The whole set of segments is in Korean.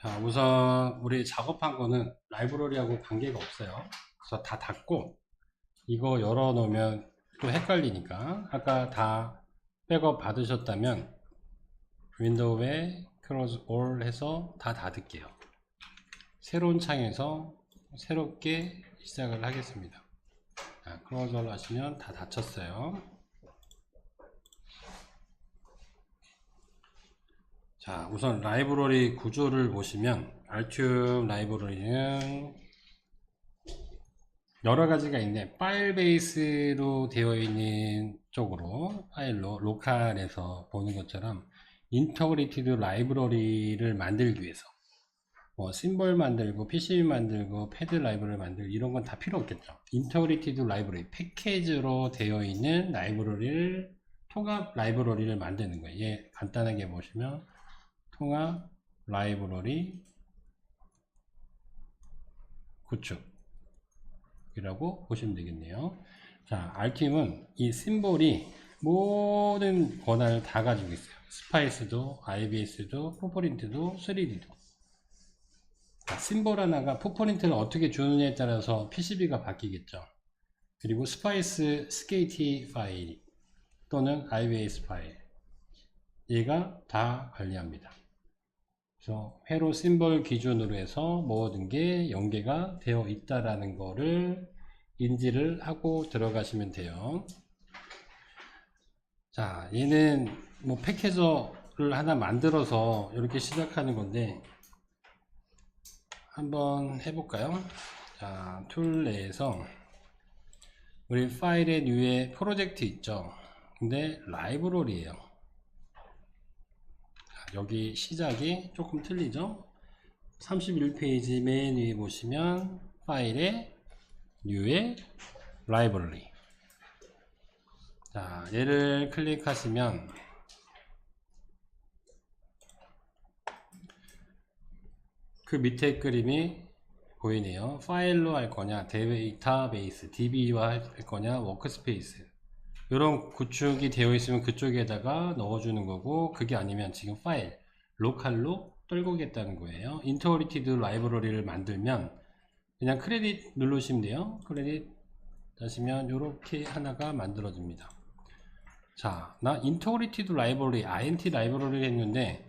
자, 우선 우리 작업한 거는 라이브러리하고 관계가 없어요. 그래서 다 닫고 이거 열어 놓으면 또 헷갈리니까 아까 다 백업 받으셨다면 윈도우에 close all 해서 다 닫을게요. 새로운 창에서 새롭게 시작을 하겠습니다. 자, close all 하시면 다 닫혔어요. 자, 우선 라이브러리 구조를 보시면 알튬 라이브러리는 여러 가지가 있는데 파일 베이스로 되어 있는 쪽으로 파일로 로컬에서 보는 것처럼 인터그레이티드 라이브러리를 만들기 위해서 뭐 심볼 만들고 PCB 만들고 패드 라이브러리 만들고 이런 건 다 필요 없겠죠. 인터그레이티드 라이브러리 패키지로 되어 있는 라이브러리를 통합 라이브러리를 만드는 거예요. 예, 간단하게 보시면 통합 라이브러리 구축 이라고 보시면 되겠네요. 자, 알팀은 이 심볼이 모든 권한을 다 가지고 있어요. 스파이스도, IBS도, 풋프린트도, 3D도. 심볼 하나가 풋프린트를 어떻게 주느냐에 따라서 PCB가 바뀌겠죠. 그리고 스파이스 스케이티 파일 또는 IBS 파일 얘가 다 관리합니다. 그래서 회로 심볼 기준으로 해서 모든 게 연계가 되어 있다라는 거를 인지를 하고 들어가시면 돼요. 자, 얘는 뭐 패키저를 하나 만들어서 이렇게 시작하는 건데 한번 해볼까요? 자, 툴 내에서 우리 파일의 뉴에 프로젝트 있죠. 근데 라이브러리예요. 여기 시작이 조금 틀리죠. 31페이지 맨 위에 보시면 파일에 뉴의 라이브러리. 자, 얘를 클릭하시면 그 밑에 그림이 보이네요. 파일로 할 거냐, 데이터베이스, DB와 할 거냐, 워크스페이스. 이런 구축이 되어 있으면 그쪽에다가 넣어주는 거고, 그게 아니면 지금 파일, 로컬로 떨구겠다는 거예요. 인터그레이티드 라이브러리를 만들면 그냥 크레딧 누르시면 돼요. 크레딧 하시면 이렇게 하나가 만들어집니다. 자, 나 인터그레이티드 라이브러리, INT 라이브러리를 했는데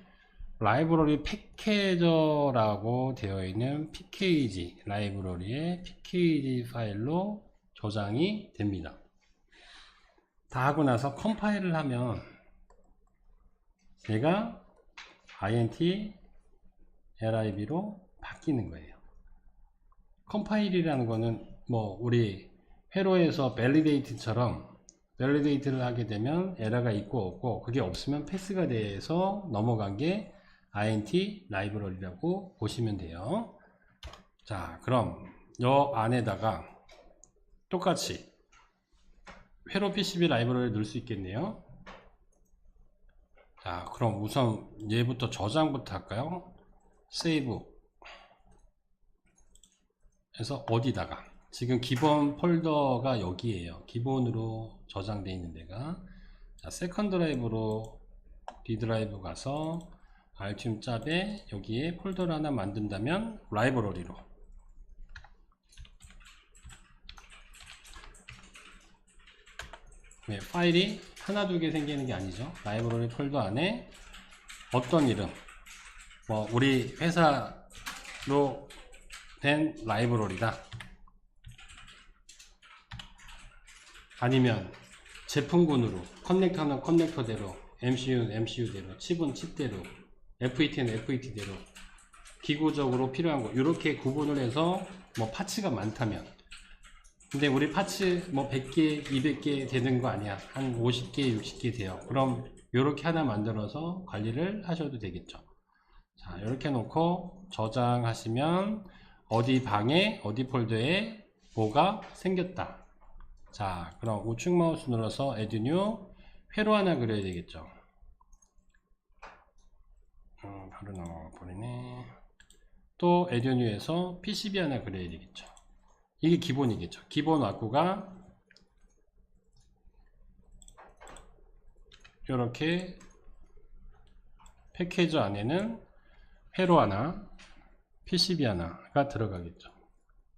라이브러리 패키저라고 되어 있는 pkg 라이브러리의 pkg 파일로 저장이 됩니다. 다 하고 나서 컴파일을 하면 얘가 int lib로 바뀌는 거예요. 컴파일이라는 거는 뭐 우리 회로에서 validate처럼 validate를 하게 되면 에러가 있고 없고 그게 없으면 패스가 돼서 넘어간 게 int 라이브러리라고 보시면 돼요. 자, 그럼 요 안에다가 똑같이 회로 PCB 라이브러리를 넣을 수 있겠네요. 자, 그럼 우선 얘부터 저장부터 할까요? 세이브 해서 어디다가 지금 기본 폴더가 여기에요. 기본으로 저장되어 있는 데가. 자, 세컨드 드라이브로 D 드라이브 가서 알튬 짭에 여기에 폴더를 하나 만든다면 라이브러리로 네, 파일이 하나 두 개 생기는 게 아니죠. 라이브러리 폴더 안에 어떤 이름 뭐 우리 회사로 된 라이브러리다 아니면 제품군으로 커넥터는 커넥터대로 MCU는 MCU대로 칩은 칩대로 FET는 FET대로 기구적으로 필요한 거 이렇게 구분을 해서 뭐 파츠가 많다면 근데 우리 파츠 뭐 100개 200개 되는 거 아니야 한 50개 60개 돼요. 그럼 이렇게 하나 만들어서 관리를 하셔도 되겠죠. 자, 이렇게 놓고 저장하시면 어디 방에 어디 폴더에 뭐가 생겼다. 자, 그럼 우측 마우스 눌러서 add new 회로 하나 그려야 되겠죠. 바로 나와버리네. 또 add new에서 PCB 하나 그려야 되겠죠. 이게 기본이겠죠. 기본 와꾸가 이렇게 패키지 안에는 회로 하나, PCB 하나가 들어가겠죠.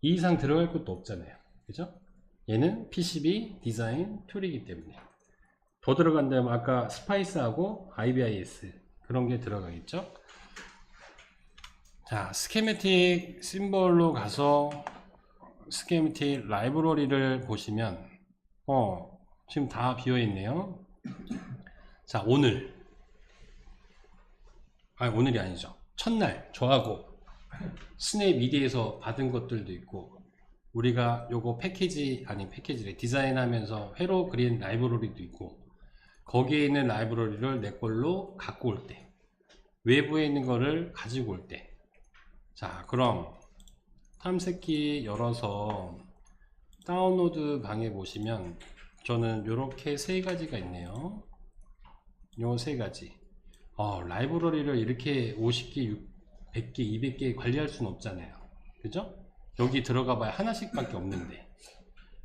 이 이상 들어갈 것도 없잖아요. 그죠? 얘는 PCB 디자인 툴이기 때문에. 더 들어간다면 아까 스파이스하고 IBIS 그런 게 들어가겠죠. 자, 스케매틱 심볼로 가서 스케매틱 라이브러리를 보시면 지금 다 비어 있네요. 자, 오늘이 아니죠. 첫날 저하고 스냅 미디에서 받은 것들도 있고, 우리가 요거 패키지를 디자인하면서 회로 그린 라이브러리도 있고, 거기에 있는 라이브러리를 내 걸로 갖고 올 때, 외부에 있는 거를 가지고 올 때, 자, 그럼 탐색기 열어서 다운로드 방에 보시면 저는 요렇게 세 가지가 있네요. 요 세 가지. 라이브러리를 이렇게 50개, 100개, 200개 관리할 수는 없잖아요. 그죠? 여기 들어가 봐야 하나씩 밖에 없는데.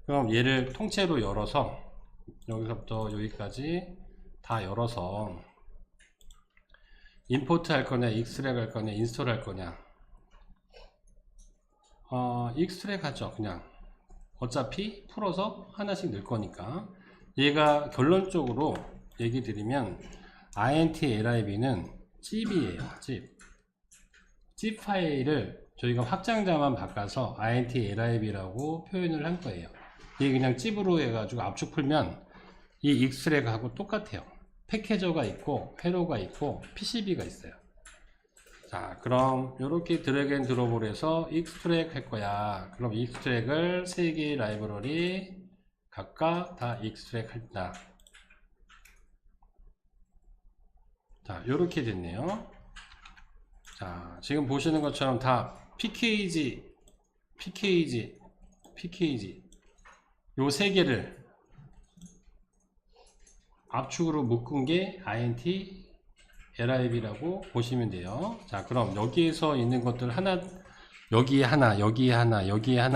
그럼 얘를 통째로 열어서 여기서부터 여기까지 다 열어서 임포트 할 거냐, 익스트랙 할 거냐, 인스톨 할 거냐. 익스트랙 하죠. 그냥 어차피 풀어서 하나씩 넣을 거니까. 얘가 결론적으로 얘기 드리면 INT-LIB는 찝이에요. 찝 파일을 저희가 확장자만 바꿔서 INT-LIB라고 표현을 한 거예요. 이게 그냥 찝으로 해가지고 압축 풀면 이 익스트랙하고 똑같아요. 패키저가 있고 회로가 있고 PCB가 있어요. 자, 그럼 이렇게 드래그 앤 드롭을 해서 익스트랙 할 거야. 그럼 익스트랙을 3개의 라이브러리 각각 다 익스트랙 한다. 자, 이렇게 됐네요. 자, 지금 보시는 것처럼 다 PKG 요 3개를 압축으로 묶은 게 INT-LIB라고 보시면 돼요. 자, 그럼 여기에서 있는 것들 여기에 하나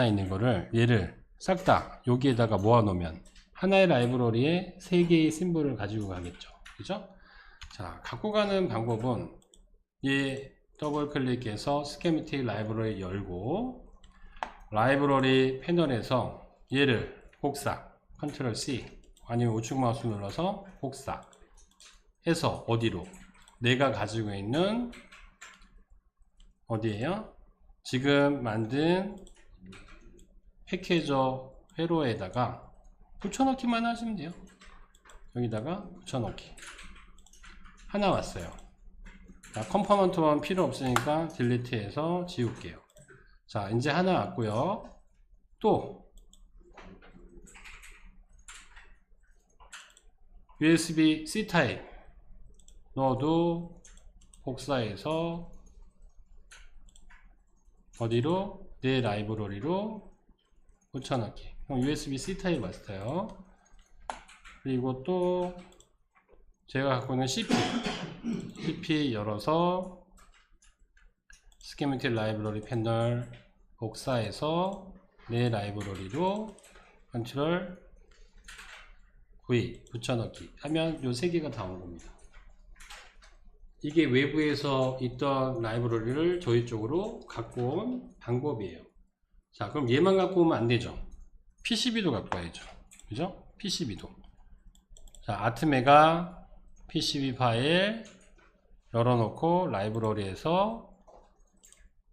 있는 거를 얘를 싹 다 여기에다가 모아 놓으면 하나의 라이브러리에 3개의 심볼을 가지고 가겠죠. 그죠? 자, 갖고 가는 방법은 얘 더블 클릭해서 스케매틱 라이브러리 열고 라이브러리 패널에서 얘를 복사 컨트롤 C 아니면 우측 마우스 눌러서 복사 해서 어디로 내가 가지고 있는 어디에요? 지금 만든 패키저 회로에다가 붙여넣기만 하시면 돼요. 여기다가 붙여넣기 하나 왔어요. 자, 컴포넌트만 필요 없으니까 딜리트해서 지울게요. 자, 이제 하나 왔고요. 또 USB C 타입 넣어도 복사해서 어디로? 내 라이브러리로 붙여넣기. 그럼 USB C 타입 왔어요. 그리고 또 제가 갖고 있는 CP 열어서 스케매틱 라이브러리 패널 복사해서 내 라이브러리로 컨트롤 V 붙여넣기 하면 요 3개가 다 온 겁니다. 이게 외부에서 있던 라이브러리를 저희 쪽으로 갖고 온 방법이에요. 자, 그럼 얘만 갖고 오면 안 되죠. PCB도 갖고 와야죠. 그죠? PCB도. 자, 아트메가 PCB 파일 열어놓고 라이브러리에서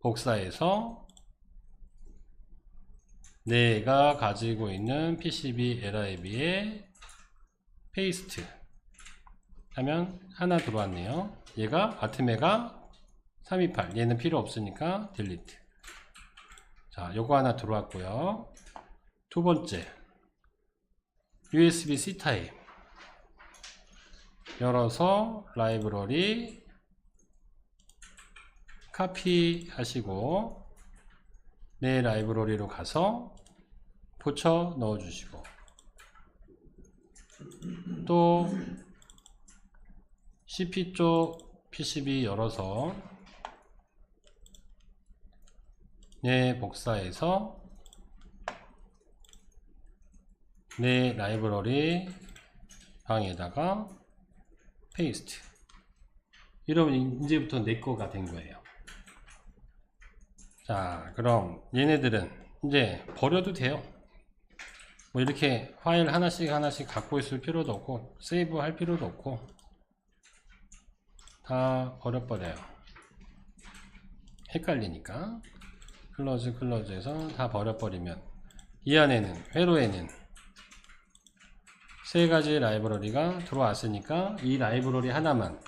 복사해서 내가 가지고 있는 PCB LIB에 페이스트 하면 하나 들어왔네요. 얘가 아트메가 328 얘는 필요 없으니까 딜리트. 자, 요거 하나 들어왔고요. 두 번째 USB C 타입 열어서 라이브러리 카피 하시고 내 라이브러리로 가서 붙여 넣어 주시고 또 CP 쪽 PCB 열어서 내 복사해서 내 라이브러리 방에다가 페이스트. 이러면 이제부터 내 거가 된 거예요. 자, 그럼 얘네들은 이제 버려도 돼요. 뭐 이렇게 파일 하나씩 갖고 있을 필요도 없고 세이브 할 필요도 없고 다 버려버려요. 헷갈리니까 클로즈에서 다 버려버리면 이 안에는 회로에는 세 가지 라이브러리가 들어왔으니까 이 라이브러리 하나만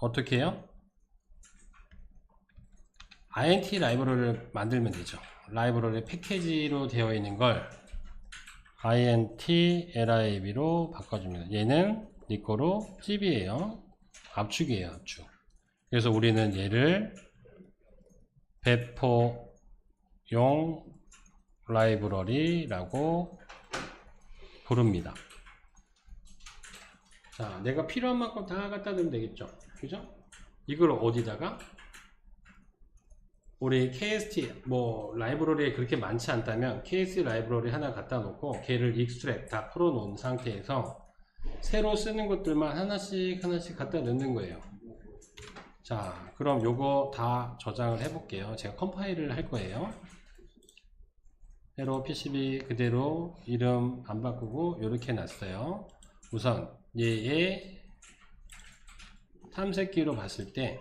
어떻게 해요? int 라이브러리를 만들면 되죠. 라이브러리 패키지로 되어 있는 걸 int lib로 바꿔줍니다. 얘는 네 거로 찝이에요. 압축이에요, 압축. 그래서 우리는 얘를 배포용 라이브러리라고 부릅니다. 자, 내가 필요한 만큼 다 갖다 두면 되겠죠. 그죠? 이걸 어디다가? 우리 KST 라이브러리에 그렇게 많지 않다면 KST 라이브러리 하나 갖다 놓고 걔를 익스트랙 다 풀어 놓은 상태에서 새로 쓰는 것들만 하나씩 갖다 넣는 거예요. 자, 그럼 요거 다 저장을 해 볼게요. 제가 컴파일을 할 거예요. 새로 PCB 그대로 이름 안 바꾸고 이렇게 놨어요. 우선 얘의 탐색기로 봤을 때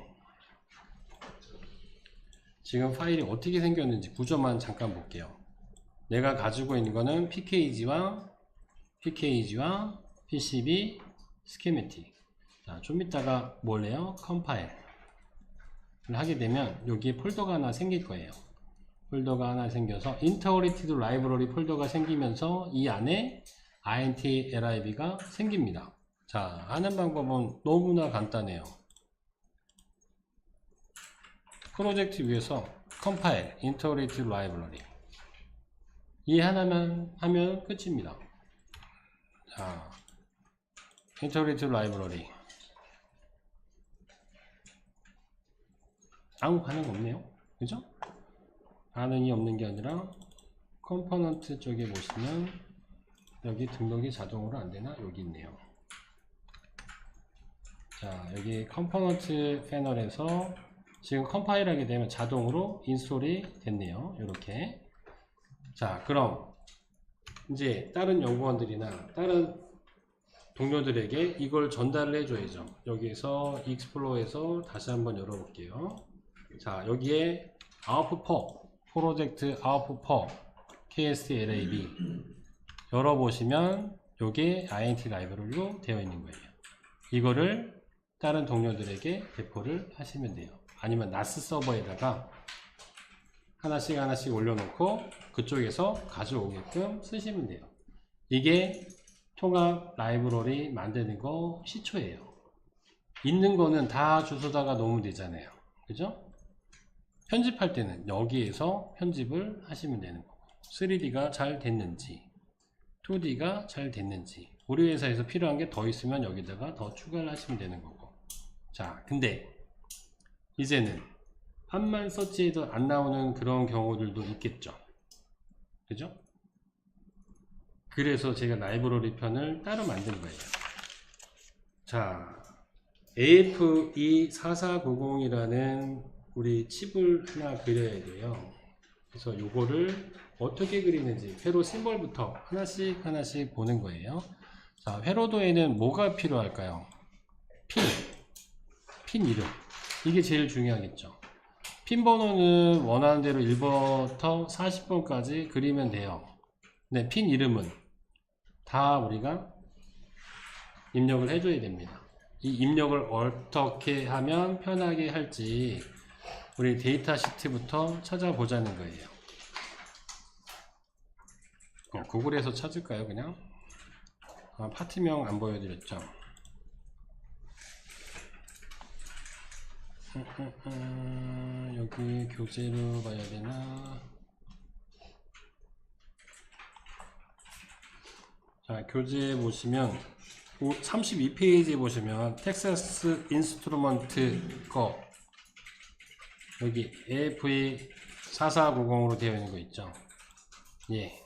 지금 파일이 어떻게 생겼는지 구조만 잠깐 볼게요. 내가 가지고 있는 거는 PKG와 PCB 스키매틱. 자, 좀 이따가 뭘 해요? 컴파일을 하게 되면 여기에 폴더가 하나 생길 거예요. 폴더가 하나 생겨서 인터그레이티드 라이브러리 폴더가 생기면서 이 안에 int lib가 생깁니다. 자, 하는 방법은 너무나 간단해요. 프로젝트 위에서 컴파일 인터그레이티드 라이브러리 이 하나만 하면 끝입니다. 자, 인터그레이티드 라이브러리 아무 반응 없네요. 그죠? 반응이 없는 게 아니라 컴포넌트 쪽에 보시면 여기 등록이 자동으로 안되나? 여기 있네요. 자, 여기 컴포넌트 패널에서 지금 컴파일 하게 되면 자동으로 인스톨이 됐네요. 이렇게. 자, 그럼 이제 다른 연구원들이나 다른 동료들에게 이걸 전달을 해줘야죠. 여기에서 익스플로어에서 다시 한번 열어볼게요. 자, 여기에 아웃풋 프로젝트 아웃풋 KST lab 열어보시면 요게 INT 라이브러리로 되어 있는 거예요. 이거를 다른 동료들에게 배포를 하시면 돼요. 아니면 나스 서버에다가 하나씩 올려놓고 그쪽에서 가져오게끔 쓰시면 돼요. 이게 통합 라이브러리 만드는 거 시초예요. 있는 거는 다 주소다가 놓으면 되잖아요. 그죠? 편집할 때는 여기에서 편집을 하시면 되는 거고 3D가 잘 됐는지 2D가 잘 됐는지 우리 회사에서 필요한 게 더 있으면 여기다가 더 추가를 하시면 되는 거고. 자, 근데 이제는 한만 서치해도 안 나오는 그런 경우들도 있겠죠. 그죠? 그래서 제가 라이브러리 편을 따로 만든 거예요. 자, AFE4490이라는 우리 칩을 하나 그려야 돼요. 그래서 요거를 어떻게 그리는지 회로 심볼부터 하나씩 보는 거예요. 자, 회로도에는 뭐가 필요할까요? 핀 이름. 이게 제일 중요하겠죠. 핀 번호는 원하는 대로 1번부터 40번까지 그리면 돼요. 네, 핀 이름은 다 우리가 입력을 해줘야 됩니다. 이 입력을 어떻게 하면 편하게 할지 우리 데이터 시트부터 찾아보자는 거예요. 구글에서 찾을까요? 그냥 파트명 안 보여드렸죠. 여기 교재로 봐야 되나? 자, 교재 보시면 32페이지에 보시면 텍사스 인스트루먼트 거 여기 AFE4490으로 되어 있는 거 있죠. 예.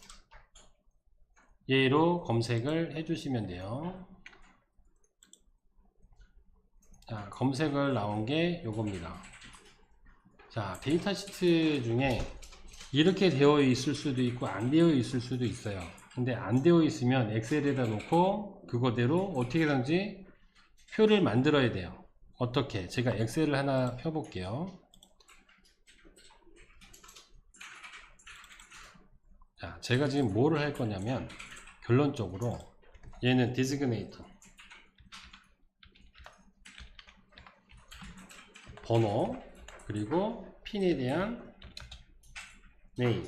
얘로 검색을 해주시면 돼요. 자, 검색을 나온 게 요겁니다. 자, 데이터 시트 중에 이렇게 되어 있을 수도 있고 안 되어 있을 수도 있어요. 근데 안 되어 있으면 엑셀에다 놓고 그거대로 어떻게든지 표를 만들어야 돼요. 어떻게? 제가 엑셀을 하나 펴볼게요. 자, 제가 지금 뭐를 할 거냐면 결론적으로 얘는 디지그네이터 번호 그리고 핀에 대한 네임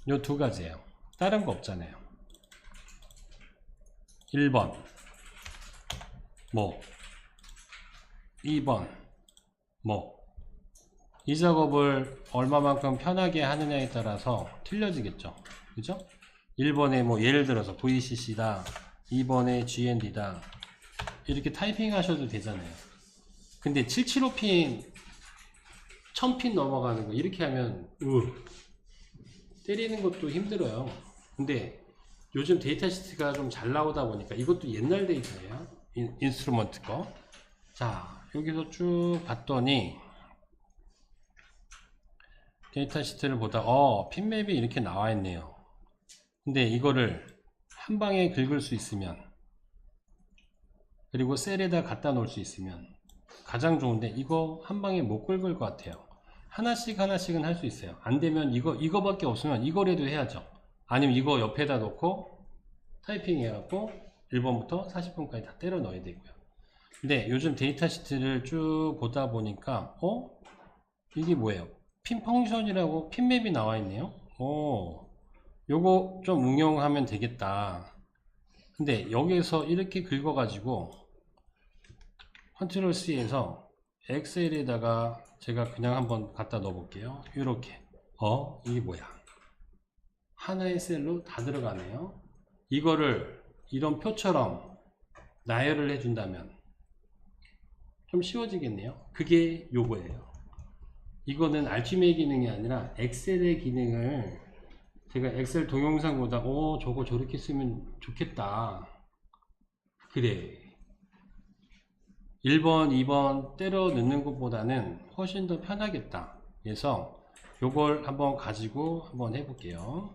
요 두 가지예요. 다른 거 없잖아요. 1번 뭐 2번 뭐 이 작업을 얼마만큼 편하게 하느냐에 따라서 틀려지겠죠. 그죠? 1번에 뭐 예를 들어서 VCC다 2번에 GND다 이렇게 타이핑 하셔도 되잖아요. 근데 775핀 1000핀 넘어가는 거 이렇게 하면 때리는 것도 힘들어요. 근데 요즘 데이터 시트가 좀 잘 나오다 보니까 이것도 옛날 데이터예요. 인스트루먼트 거. 자, 여기서 쭉 봤더니 데이터 시트를 보다 핀맵이 이렇게 나와 있네요. 근데 이거를 한 방에 긁을 수 있으면 그리고 셀에다 갖다 놓을 수 있으면 가장 좋은데 이거 한 방에 못 긁을 것 같아요. 하나씩은 할 수 있어요. 안 되면 이거밖에 없으면 이거라도 해야죠. 아니면 이거 옆에다 놓고 타이핑 해갖고 1번부터 40번까지 다 때려 넣어야 되고요. 근데 요즘 데이터 시트를 쭉 보다 보니까 이게 뭐예요? 핀 펑션이라고 핀맵이 나와 있네요. 요거 좀 응용하면 되겠다. 근데 여기에서 이렇게 긁어 가지고 컨트롤 C에서 엑셀에다가 제가 그냥 한번 갖다 넣어 볼게요. 이렇게 이게 뭐야? 하나의 셀로 다 들어가네요. 이거를 이런 표처럼 나열을 해준다면 좀 쉬워지겠네요. 그게 요거예요. 이거는 알티메이 기능이 아니라 엑셀의 기능을 제가 엑셀 동영상보다 저거 저렇게 쓰면 좋겠다. 그래. 1번, 2번 때려 넣는 것보다는 훨씬 더 편하겠다. 그래서 요걸 한번 가지고 한번 해볼게요.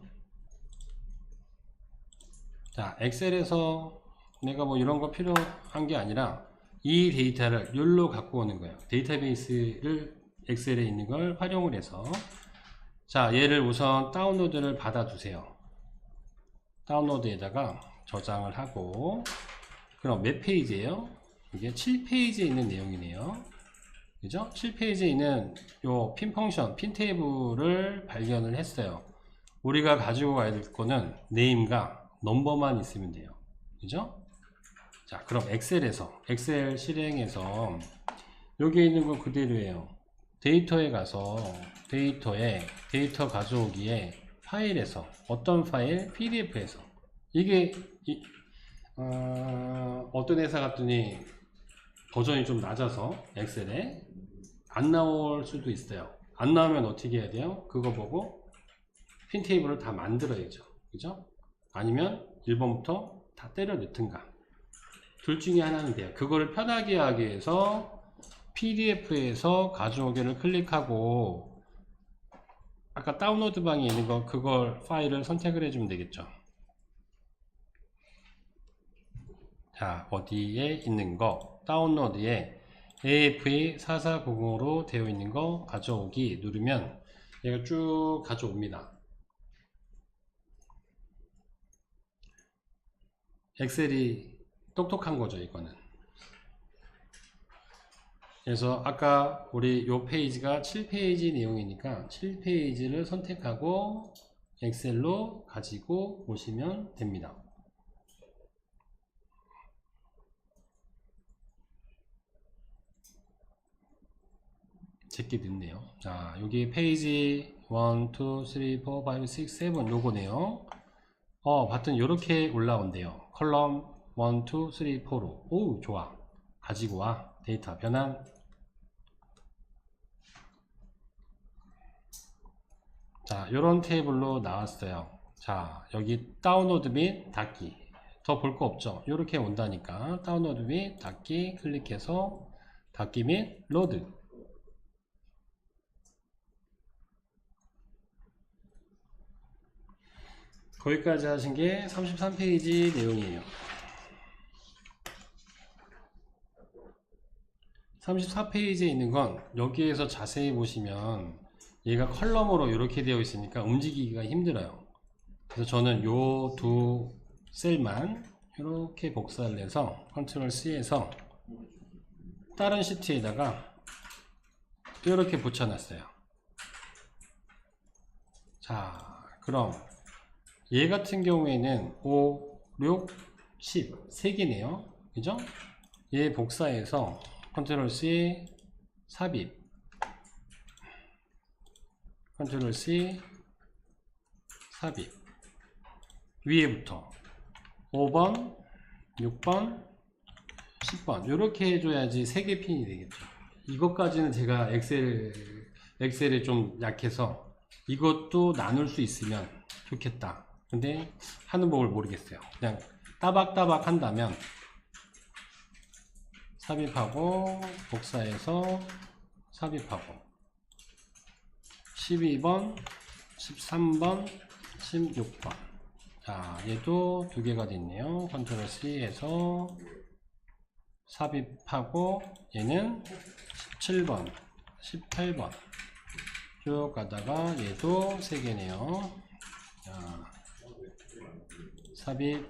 자, 엑셀에서 내가 뭐 이런 거 필요한 게 아니라 이 데이터를 여기로 갖고 오는 거예요. 데이터베이스를 엑셀에 있는 걸 활용을 해서 자, 얘를 우선 다운로드를 받아 두세요. 다운로드에다가 저장을 하고 그럼 몇 페이지예요? 이게 7페이지에 있는 내용이네요. 그죠? 7페이지에 있는 요 핀 펑션, 핀 테이블을 발견을 했어요. 우리가 가지고 가야 될 거는 네임과 넘버만 있으면 돼요. 그죠? 자, 그럼 엑셀 실행해서 여기 있는 거 그대로예요. 데이터에 가서 데이터 가져오기에 파일에서 어떤 파일? PDF에서 이게 어떤 회사 갔더니 버전이 좀 낮아서 엑셀에 안 나올 수도 있어요. 안 나오면 어떻게 해야 돼요? 그거 보고 핀 테이블을 다 만들어야죠. 그죠? 아니면 1번부터 다 때려 넣든가 둘 중에 하나는 돼요. 그거를 편하게 하기 위해서 PDF에서 가져오기를 클릭하고 아까 다운로드 방에 있는 거 그걸 파일을 선택을 해주면 되겠죠. 자, 어디에 있는 거 다운로드에 AFE4490으로 되어 있는 거 가져오기 누르면 얘가 쭉 가져옵니다. 엑셀이 똑똑한 거죠, 이거는. 그래서 아까 우리 요 페이지가 7페이지 내용이니까 7페이지를 선택하고 엑셀로 가지고 오시면 됩니다. 제게 늦네요. 자, 여기 페이지 1, 2, 3, 4, 5, 6, 7 요거네요. 봤더니 요렇게 올라온대요. 컬럼 1, 2, 3, 4로. 오, 좋아. 가지고 와. 데이터 변환. 자, 요런 테이블로 나왔어요. 자, 여기 다운로드 및 닫기. 더 볼 거 없죠. 요렇게 온다니까 다운로드 및 닫기 클릭해서 닫기 및 로드. 거기까지 하신 게 33페이지 내용이에요. 34페이지에 있는 건 여기에서 자세히 보시면 얘가 컬럼으로 이렇게 되어 있으니까 움직이기가 힘들어요. 그래서 저는 요 두 셀만 이렇게 복사를 해서 컨트롤 C에서 다른 시트에다가 이렇게 붙여놨어요. 자, 그럼 얘 같은 경우에는 5, 6, 10 3개네요. 그죠? 얘 복사해서 컨트롤 C 삽입, 컨트롤 C 삽입, 위에부터 5번, 6번, 10번 이렇게 해줘야지 3개 핀이 되겠죠. 이것까지는 제가 엑셀에 좀 약해서 이것도 나눌 수 있으면 좋겠다. 근데 하는 법을 모르겠어요. 그냥 따박따박 한다면 삽입하고 복사해서 삽입하고 12번, 13번, 16번. 자, 얘도 두 개가 됐네요. 컨트롤 C에서 삽입하고 얘는 17번, 18번 쭉 가다가 얘도 3개네요. 자, 삽입,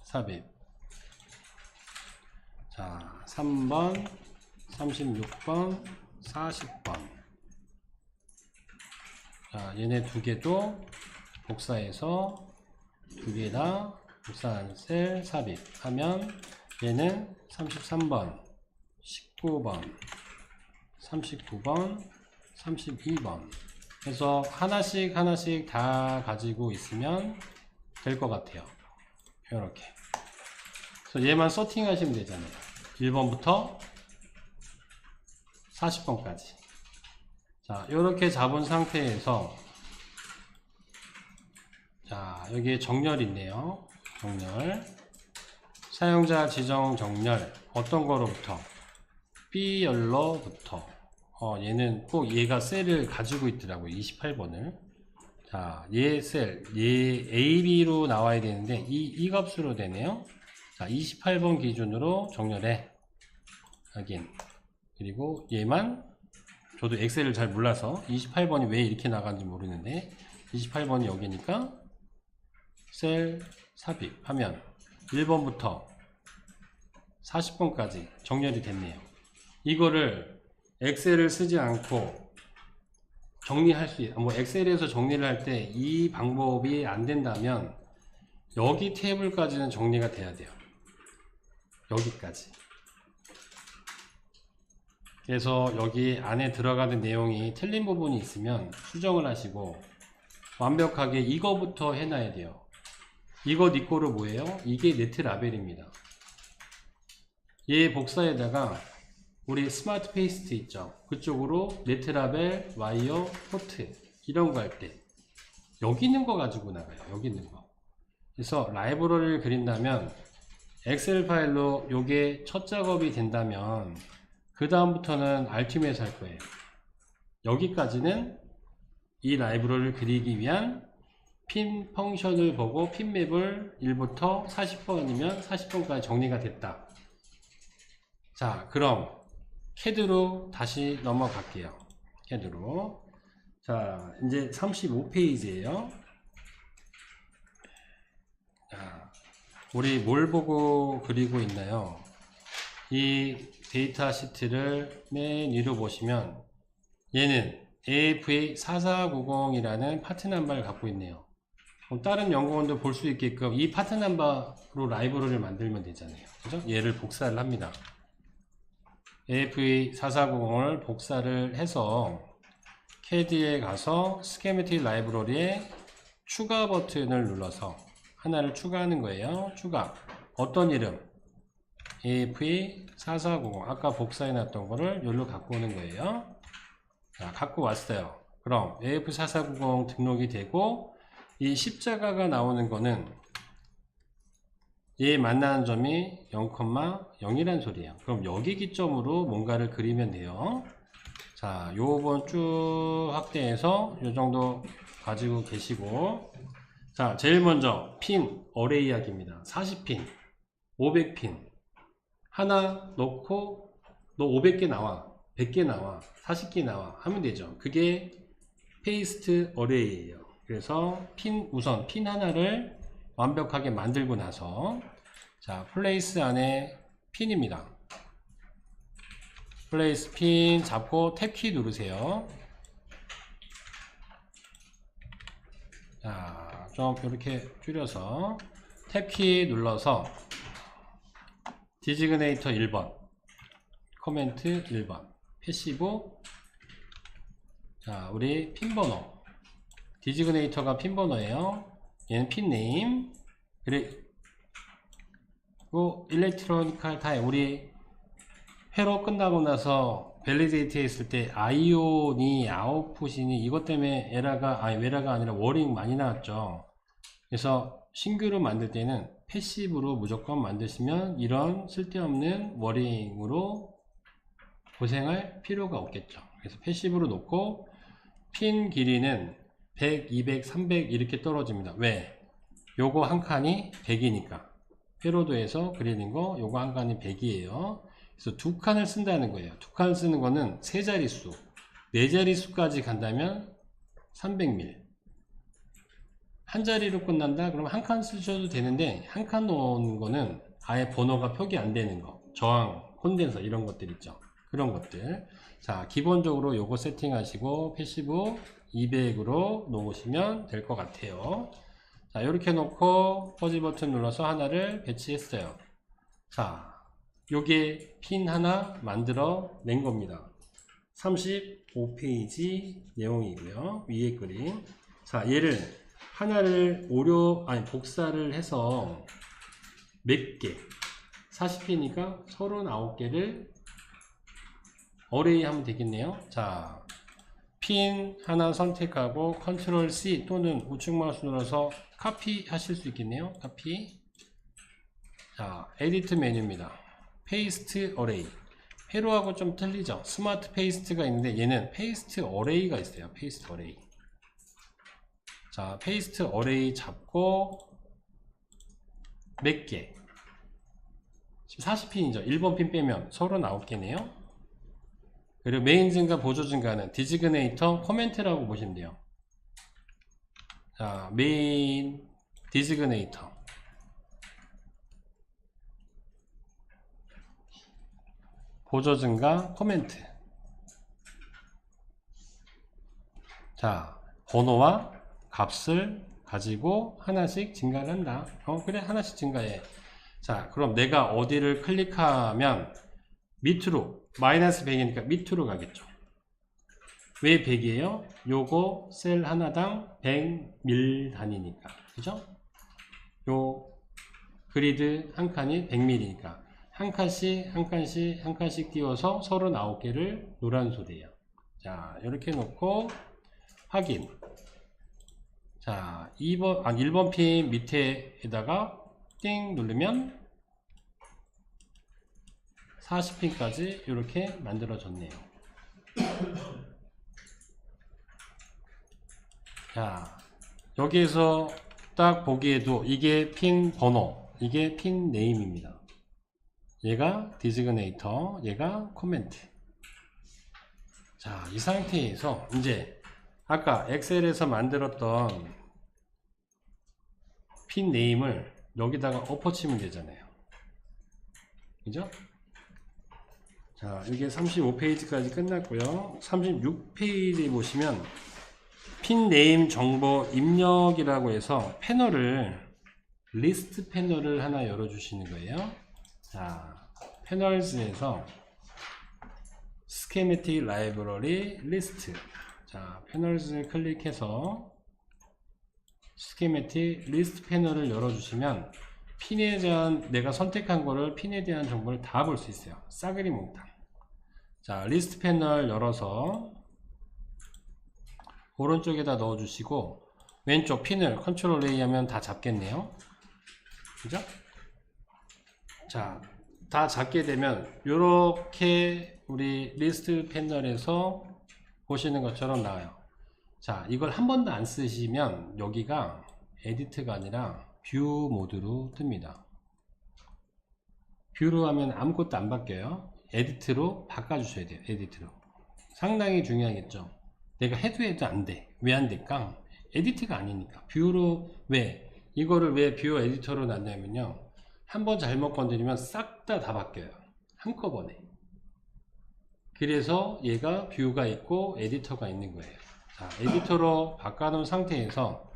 삽입. 자, 3번, 36번, 40번. 자, 얘네 두 개도 복사해서 두 개 다 복사한 셀 삽입하면 얘는 33번, 19번, 39번, 32번 해서 하나씩 다 가지고 있으면 될 것 같아요. 이렇게. 그래서 얘만 서팅 하시면 되잖아요. 1번부터 40번까지. 자, 이렇게 잡은 상태에서 자, 여기에 정렬 있네요. 정렬. 사용자 지정 정렬. 어떤 거로부터? B열로부터. 얘는 꼭 얘가 셀을 가지고 있더라고요. 28번을. 자, 얘 셀, 얘 AB로 나와야 되는데 이 값으로 되네요. 자, 28번 기준으로 정렬해. 확인. 그리고 얘만 저도 엑셀을 잘 몰라서 28번이 왜 이렇게 나가는지 모르는데 28번이 여기니까 셀 삽입하면 1번부터 40번까지 정렬이 됐네요. 이거를 엑셀을 쓰지 않고 정리할 수 있어요. 뭐 엑셀에서 정리를 할 때 이 방법이 안 된다면 여기 테이블까지는 정리가 돼야 돼요. 여기까지. 그래서 여기 안에 들어가는 내용이 틀린 부분이 있으면 수정을 하시고 완벽하게 이거부터 해놔야 돼요. 이거 니 거로 뭐예요? 이게 네트 라벨입니다. 얘 복사에다가 우리 스마트 페이스트 있죠? 그쪽으로 네트 라벨, 와이어, 포트 이런 거 할 때 여기 있는 거 가지고 나가요. 여기 있는 거. 그래서 라이브러리를 그린다면 엑셀 파일로 요게 첫 작업이 된다면 그 다음부터는 알티메트 할 거예요. 여기까지는 이 라이브러리를 그리기 위한 핀 펑션을 보고 핀 맵을 1부터 40번이면 40번까지 정리가 됐다. 자, 그럼 CAD로 다시 넘어갈게요. CAD로. 자, 이제 35페이지예요. 자, 우리 뭘 보고 그리고 있나요? 이 데이터 시트를 맨 위로 보시면 얘는 AFA4490이라는 파트 넘버를 갖고 있네요. 그럼 다른 연구원도 볼 수 있게끔 이 파트 넘버로 라이브러리를 만들면 되잖아요. 그죠? 얘를 복사를 합니다. AFA4490을 복사를 해서 CAD에 가서 스케매틱 라이브러리에 추가 버튼을 눌러서 하나를 추가하는 거예요. 추가. 어떤 이름? AFA4490 아까 복사해 놨던 거를 여기로 갖고 오는 거예요. 자, 갖고 왔어요. 그럼 AF4490 등록이 되고 이 십자가가 나오는 거는 얘 만나는 점이 0,0이란 소리예요. 그럼 여기 기점으로 뭔가를 그리면 돼요. 자, 요번 쭉 확대해서 요 정도 가지고 계시고, 자, 제일 먼저 핀 어레이 하기입니다. 40핀, 500핀 하나 넣고 너 500개 나와, 100개 나와, 40개 나와 하면 되죠. 그게 페이스트 어레이예요. 그래서 우선 핀 하나를 완벽하게 만들고 나서, 자, 플레이스 안에 핀입니다. 플레이스 핀 잡고 탭키 누르세요. 자, 좀 이렇게 줄여서 탭키 눌러서 디지그네이터 1번, 코멘트 1번, 패시브. 자, 우리 핀 번호, 디지그네이터가 핀 번호예요. 얘는 핀 네임. 그리고 일렉트로니컬 타임, 우리 회로 끝나고 나서 밸리데이트 했을 때 아이온이 아웃풋이니 이것 때문에 에러가 아니라 워링 많이 나왔죠. 그래서 신규로 만들 때는 패시브로 무조건 만드시면 이런 쓸데없는 워링으로 고생할 필요가 없겠죠. 그래서 패시브로 놓고 핀 길이는 100, 200, 300 이렇게 떨어집니다. 왜? 요거 한 칸이 100이니까. 회로도에서 그리는 거 요거 한 칸이 100이에요. 그래서 두 칸을 쓴다는 거예요. 두 칸을 쓰는 거는 세 자릿수, 네 자릿수까지 간다면 300mm. 한 자리로 끝난다? 그러면 한 칸 쓰셔도 되는데, 한 칸 넣은 거는 아예 번호가 표기 안 되는 거, 저항, 콘덴서 이런 것들 있죠. 그런 것들. 자, 기본적으로 요거 세팅하시고 패시브 200으로 놓으시면 될 것 같아요. 자, 이렇게 놓고 퍼지 버튼 눌러서 하나를 배치했어요. 자, 요게 핀 하나 만들어 낸 겁니다. 35페이지 내용이고요. 위에 그림. 자, 얘를 하나를 복사를 해서 몇 개, 40개니까 39개를 어레이 하면 되겠네요. 자, 핀 하나 선택하고 컨트롤 C 또는 우측 마우스 눌러서 카피 하실 수 있겠네요. 카피. 자, 에디트 메뉴입니다. 페이스트 어레이. 회로하고 좀 틀리죠. 스마트 페이스트가 있는데 얘는 페이스트 어레이가 있어요. 페이스트 어레이. 자, 페이스트 어레이 잡고 몇 개? 지금 40핀이죠. 1번 핀 빼면 39개네요. 그리고 메인 증가, 보조 증가는 디지그네이터 코멘트라고 보시면 돼요. 자, 메인 디지그네이터. 보조 증가 코멘트. 자, 번호와 값을 가지고 하나씩 증가를 한다. 그래, 하나씩 증가해. 자, 그럼 내가 어디를 클릭하면 밑으로, 마이너스 100이니까 밑으로 가겠죠. 왜 100이에요? 요거 셀 하나당 100밀 단위니까. 그죠? 요 그리드 한 칸이 100밀이니까. 한 칸씩 띄워서 39개를 노란 소리예요. 자, 이렇게 놓고 확인. 자, 1번 핀 밑에다가 띵 누르면 40핀까지 이렇게 만들어졌네요. 자, 여기에서 딱 보기에도 이게 핀 번호, 이게 핀 네임입니다. 얘가 디지그네이터, 얘가 코멘트. 자, 이 상태에서 이제 아까 엑셀에서 만들었던 핀 네임을 여기다가 엎어치면 되잖아요. 그죠? 자, 이게 35페이지까지 끝났고요. 36페이지에 보시면 핀 네임 정보 입력이라고 해서 리스트 패널을 하나 열어주시는 거예요. 자, 패널즈에서 스케매틱 라이브러리 리스트. 자, 패널즈를 클릭해서 스케매틱 리스트 패널을 열어주시면 핀에 대한 내가 선택한 거를 핀에 대한 정보를 다 볼 수 있어요. 싸그리 몽땅. 자, 리스트 패널 열어서 오른쪽에다 넣어주시고 왼쪽 핀을 컨트롤 A 하면 다 잡겠네요. 그죠? 자, 다 잡게 되면 이렇게 우리 리스트 패널에서 보시는 것처럼 나와요. 자, 이걸 한 번도 안 쓰시면 여기가 에디트가 아니라 뷰 모드로 뜹니다. 뷰로 하면 아무것도 안 바뀌어요. 에디트로 바꿔주셔야 돼요. 에디트로. 상당히 중요하겠죠. 내가 해도 안 돼. 왜 안 될까? 에디트가 아니니까. 뷰로 왜? 이거를 왜 뷰 에디터로 놨냐면요. 한번 잘못 건드리면 싹 다 바뀌어요. 한꺼번에. 그래서 얘가 뷰가 있고 에디터가 있는 거예요. 자, 에디터로 바꿔놓은 상태에서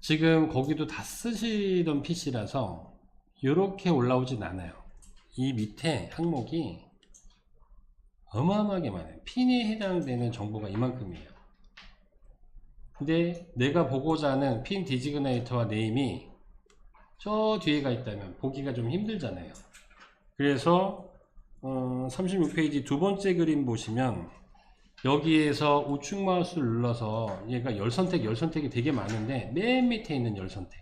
지금 거기도 다 쓰시던 PC라서 이렇게 올라오진 않아요. 이 밑에 항목이 어마어마하게 많아요. 핀에 해당되는 정보가 이만큼이에요. 근데 내가 보고자 하는 핀 디지그네이터와 네임이 저 뒤에가 있다면 보기가 좀 힘들잖아요. 그래서 36페이지 두 번째 그림 보시면 여기에서 우측 마우스를 눌러서 얘가 열선택이 되게 많은데 맨 밑에 있는 열선택을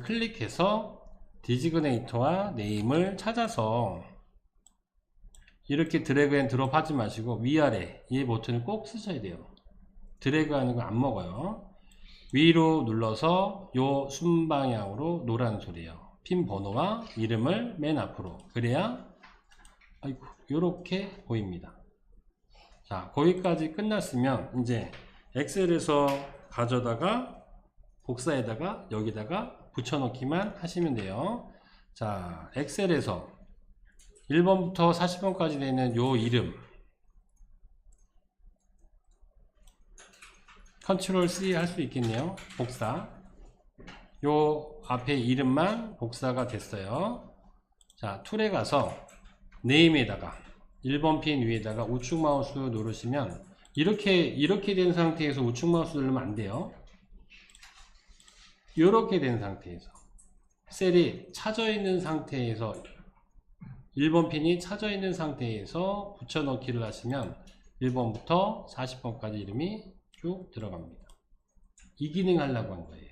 클릭해서 디지그네이터와 네임을 찾아서 이렇게 드래그 앤 드롭 하지 마시고 위아래 이 버튼을 꼭 쓰셔야 돼요. 드래그 하는 거 안 먹어요. 위로 눌러서 요 순방향으로 노란 소리예요. 핀 번호와 이름을 맨 앞으로. 그래야 아이고 요렇게 보입니다. 자, 거기까지 끝났으면 이제 엑셀에서 가져다가 복사에다가 여기다가 붙여넣기만 하시면 돼요. 자, 엑셀에서 1번부터 40번까지 되는 요 이름 컨트롤 C 할 수 있겠네요. 복사. 요 앞에 이름만 복사가 됐어요. 자, 툴에 가서 네임에다가 1번 핀 위에다가 우측 마우스 누르시면 이렇게 된 상태에서 우측 마우스 누르면 안 돼요. 이렇게 된 상태에서 셀이 찾아 있는 상태에서 1번 핀이 찾아 있는 상태에서 붙여넣기를 하시면 1번부터 40번까지 이름이 쭉 들어갑니다. 이 기능 하려고 한 거예요.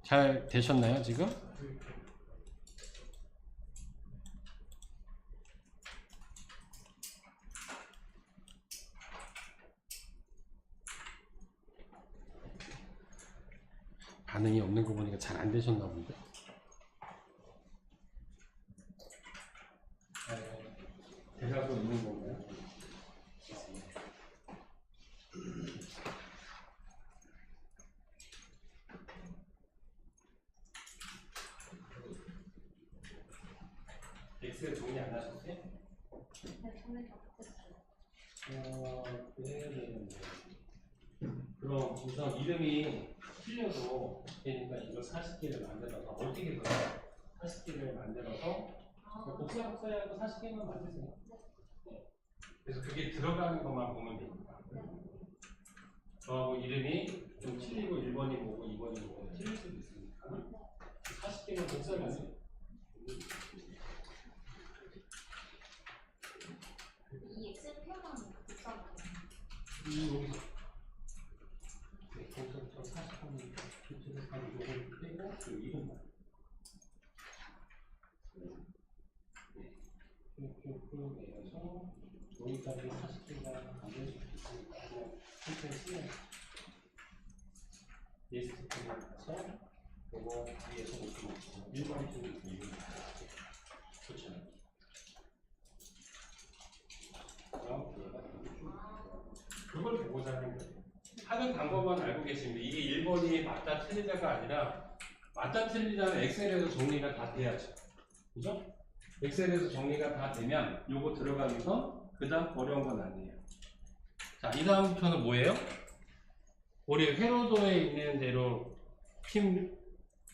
잘 되셨나요, 지금? 반응이 없는 거 보니까 잘 안 되셨나 본데. 돼가고 있는 건가요? 엑셀 정리 안 하셨어요? 네, 정리 다 못했어요. 네. 그럼 우선 이름이 틀려도 되니까 이거 40개를 만들어서 어떻게 그럼 40개를 만들어서 복사하고 40개만 만드세요. 네. 그래서 그게 들어가는 것만 보면 되니까. 저하고 이름이 좀 틀리고 1번이 뭐고 2번이 뭐고 틀릴 수도 있으니까 40개만 복사를 하세요. 이 엑셀 표만 복사하면 여기서 네, 거기서부터 40하면 요걸 빼고 그 이름만 쭉 내려서 여기까지 40개가 안 될 수도 있으니까 그냥 천천히 쓰면 리스트 편에 가서 요거 위에서 놓고 1번 쪽 이름 그렇죠. 그걸 보고자 하는 거예요. 하는 방법만 알고 계시면 이게 1번이 맞다 틀리다가 아니라 맞다 틀리다는 엑셀에서 정리가 다 돼야죠. 그죠? 엑셀에서 정리가 다 되면 요거 들어가면서 그 다음 어려운 건 아니에요. 자, 이 다음부터는 뭐예요? 우리 회로도에 있는 대로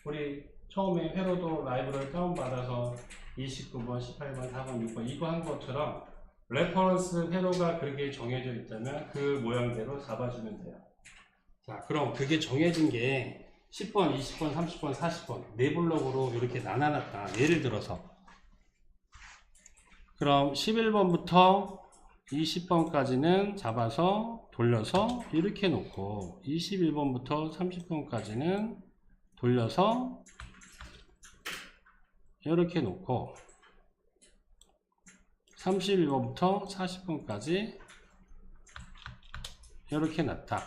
우리 처음에 회로도 라이브러리 다운받아서 29번, 18번, 4번, 6번 이거 한 것처럼 레퍼런스 회로가 그렇게 정해져 있다면 그 모양대로 잡아주면 돼요. 자, 그럼 그게 정해진 게 10번, 20번, 30번, 40번 네 블록으로 이렇게 나눠놨다. 예를 들어서 그럼 11번부터 20번까지는 잡아서 돌려서 이렇게 놓고 21번부터 30번까지는 돌려서 이렇게 놓고 31번부터 40번까지 이렇게 놨다.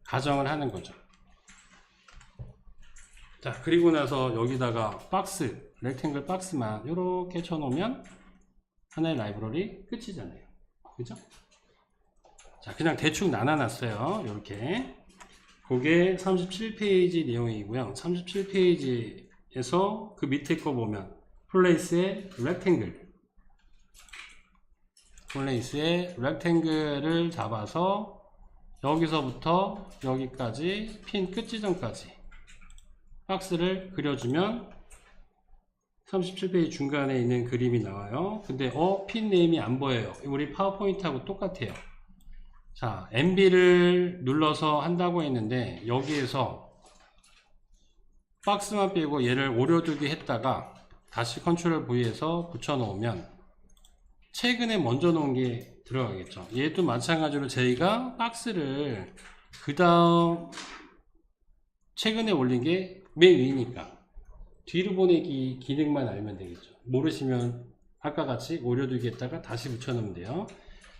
가정을 하는 거죠. 자, 그리고 나서 여기다가 박스, 렉탱글 박스만 이렇게 쳐놓으면 하나의 라이브러리 끝이잖아요. 그죠? 자, 그냥 대충 나눠놨어요. 이렇게. 그게 37페이지 내용이고요. 37페이지에서 그 밑에 거 보면 플레이스의 렉탱글. 플레이스의 렉탱글을 잡아서 여기서부터 여기까지 핀 끝 지점까지 박스를 그려주면 37페이지 중간에 있는 그림이 나와요. 근데 핀 네임이 안 보여요. 우리 파워포인트하고 똑같아요. 자, MB를 눌러서 한다고 했는데 여기에서 박스만 빼고 얘를 오려두기 했다가 다시 컨트롤 V에서 붙여놓으면 최근에 먼저 놓은 게 들어가겠죠. 얘도 마찬가지로 저희가 박스를 그 다음 최근에 올린 게 맨 위니까 뒤로 보내기 기능만 알면 되겠죠. 모르시면 아까 같이 오려두기 했다가 다시 붙여놓으면 돼요.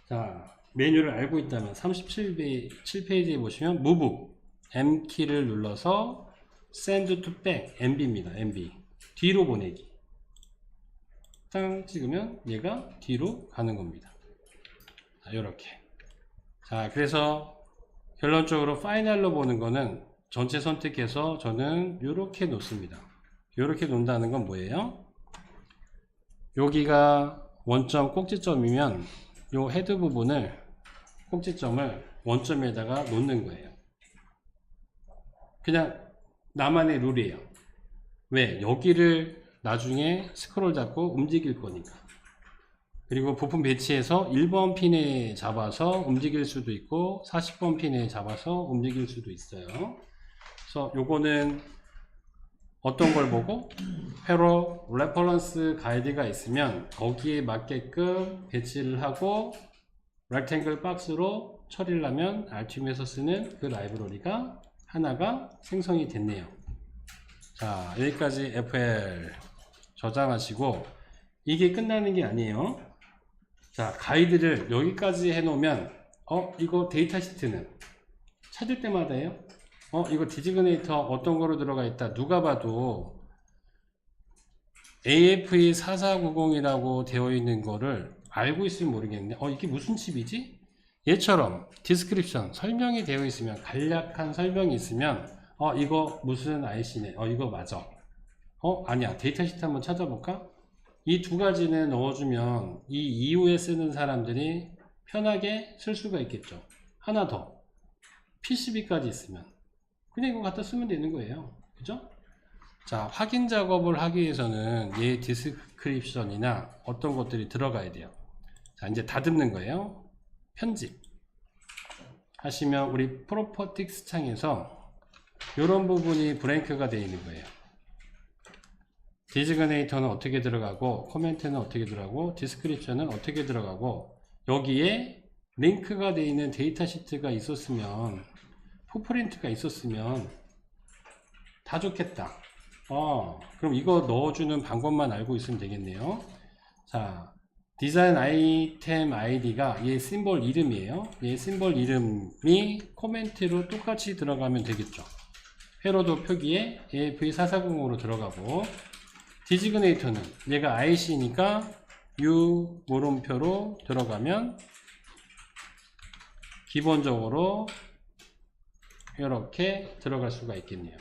자, 메뉴를 알고 있다면 37페이지에 보시면 Move M키를 눌러서 Send to Back MB입니다. MB 뒤로 보내기 땅 찍으면 얘가 뒤로 가는 겁니다. 자, 요렇게. 자, 그래서 결론적으로 파이널로 보는 거는 전체 선택해서 저는 요렇게 놓습니다. 요렇게 놓는다는 건 뭐예요? 여기가 원점 꼭지점이면 요 헤드 부분을 꼭지점을 원점에다가 놓는 거예요. 그냥 나만의 룰이에요. 왜? 여기를 나중에 스크롤 잡고 움직일 거니까. 그리고 부품 배치해서 1번 핀에 잡아서 움직일 수도 있고 40번 핀에 잡아서 움직일 수도 있어요. 그래서 요거는 어떤 걸 보고 회로 레퍼런스 가이드가 있으면 거기에 맞게끔 배치를 하고 렉탱글 박스로 처리를 하면 알팀에서 쓰는 그 라이브러리가 하나가 생성이 됐네요. 자, 여기까지 FL 저장하시고 이게 끝나는 게 아니에요. 자, 가이드를 여기까지 해놓으면 이거 데이터 시트는 찾을 때마다 해요. 이거 디지그네이터 어떤 거로 들어가 있다. 누가 봐도 AFE4490이라고 되어 있는 거를 알고 있으면 모르겠는데 이게 무슨 칩이지? 얘처럼 디스크립션 설명이 되어 있으면 간략한 설명이 있으면 이거 무슨 IC네. 이거 맞아. 아니야. 데이터 시트 한번 찾아볼까? 이 두 가지는 넣어주면 이 이후에 쓰는 사람들이 편하게 쓸 수가 있겠죠. 하나 더. PCB까지 있으면 그냥 이거 갖다 쓰면 되는 거예요. 그죠? 자, 확인 작업을 하기 위해서는 얘 디스크립션이나 어떤 것들이 들어가야 돼요. 자, 이제 다듬는 거예요. 편집 하시면 우리 프로퍼틱스 창에서 이런 부분이 브랭크가 되어 있는 거예요. 디지그네이터는 어떻게 들어가고 코멘트는 어떻게 들어가고 디스크립션은 어떻게 들어가고 여기에 링크가 되어 있는 데이터 시트가 있었으면 풋프린트가 있었으면 다 좋겠다. 그럼 이거 넣어주는 방법만 알고 있으면 되겠네요. 자, 디자인 아이템 아이디가 얘 심볼 이름이에요. 얘 심볼 이름이 코멘트로 똑같이 들어가면 되겠죠. 회로도 표기에 AF4490으로 들어가고 디지그네이터는 얘가 IC니까 U 물음표로 들어가면 기본적으로 이렇게 들어갈 수가 있겠네요.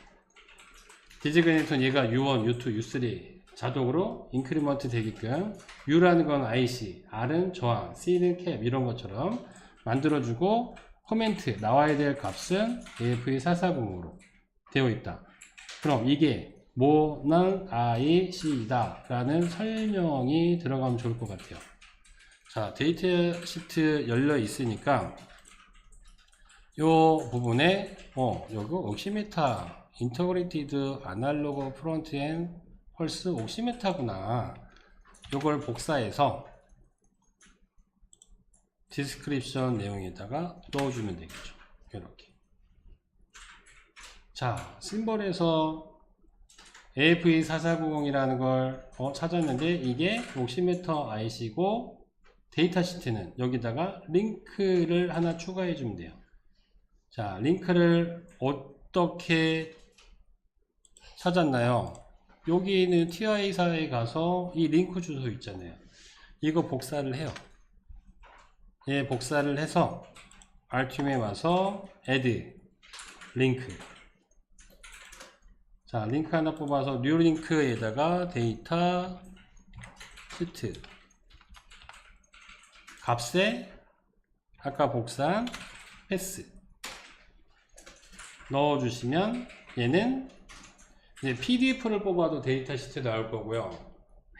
디지그네이터는 얘가 U1, U2, U3 자동으로 인크리먼트 되게끔 U라는 건 IC, R은 저항, C는 캡 이런 것처럼 만들어주고 코멘트 나와야 될 값은 AF440으로 되어 있다. 그럼 이게 뭐는 IC이다 라는 설명이 들어가면 좋을 것 같아요. 자, 데이터 시트 열려 있으니까 요 부분에 여기 옥시메타 인터그레이티드 아날로그 프론트엔 펄스 옥시메타구나. 요걸 복사해서 디스크립션 내용에다가 넣어주면 되겠죠. 이렇게. 자, 심볼에서 AF24490이라는 걸 찾았는데 이게 옥시메터 IC고 데이터 시트는 여기다가 링크를 하나 추가해 주면 돼요. 자, 링크를 어떻게 찾았나요? 여기는 TI사에 가서 이 링크 주소 있잖아요. 이거 복사를 해요. 예, 복사를 해서 Altium에 와서 add 링크. 자, 링크 하나 뽑아서 뉴 링크에다가 데이터 시트 값에 아까 복사한 패스 넣어주시면 얘는 이제 PDF를 뽑아도 데이터 시트 나올 거고요.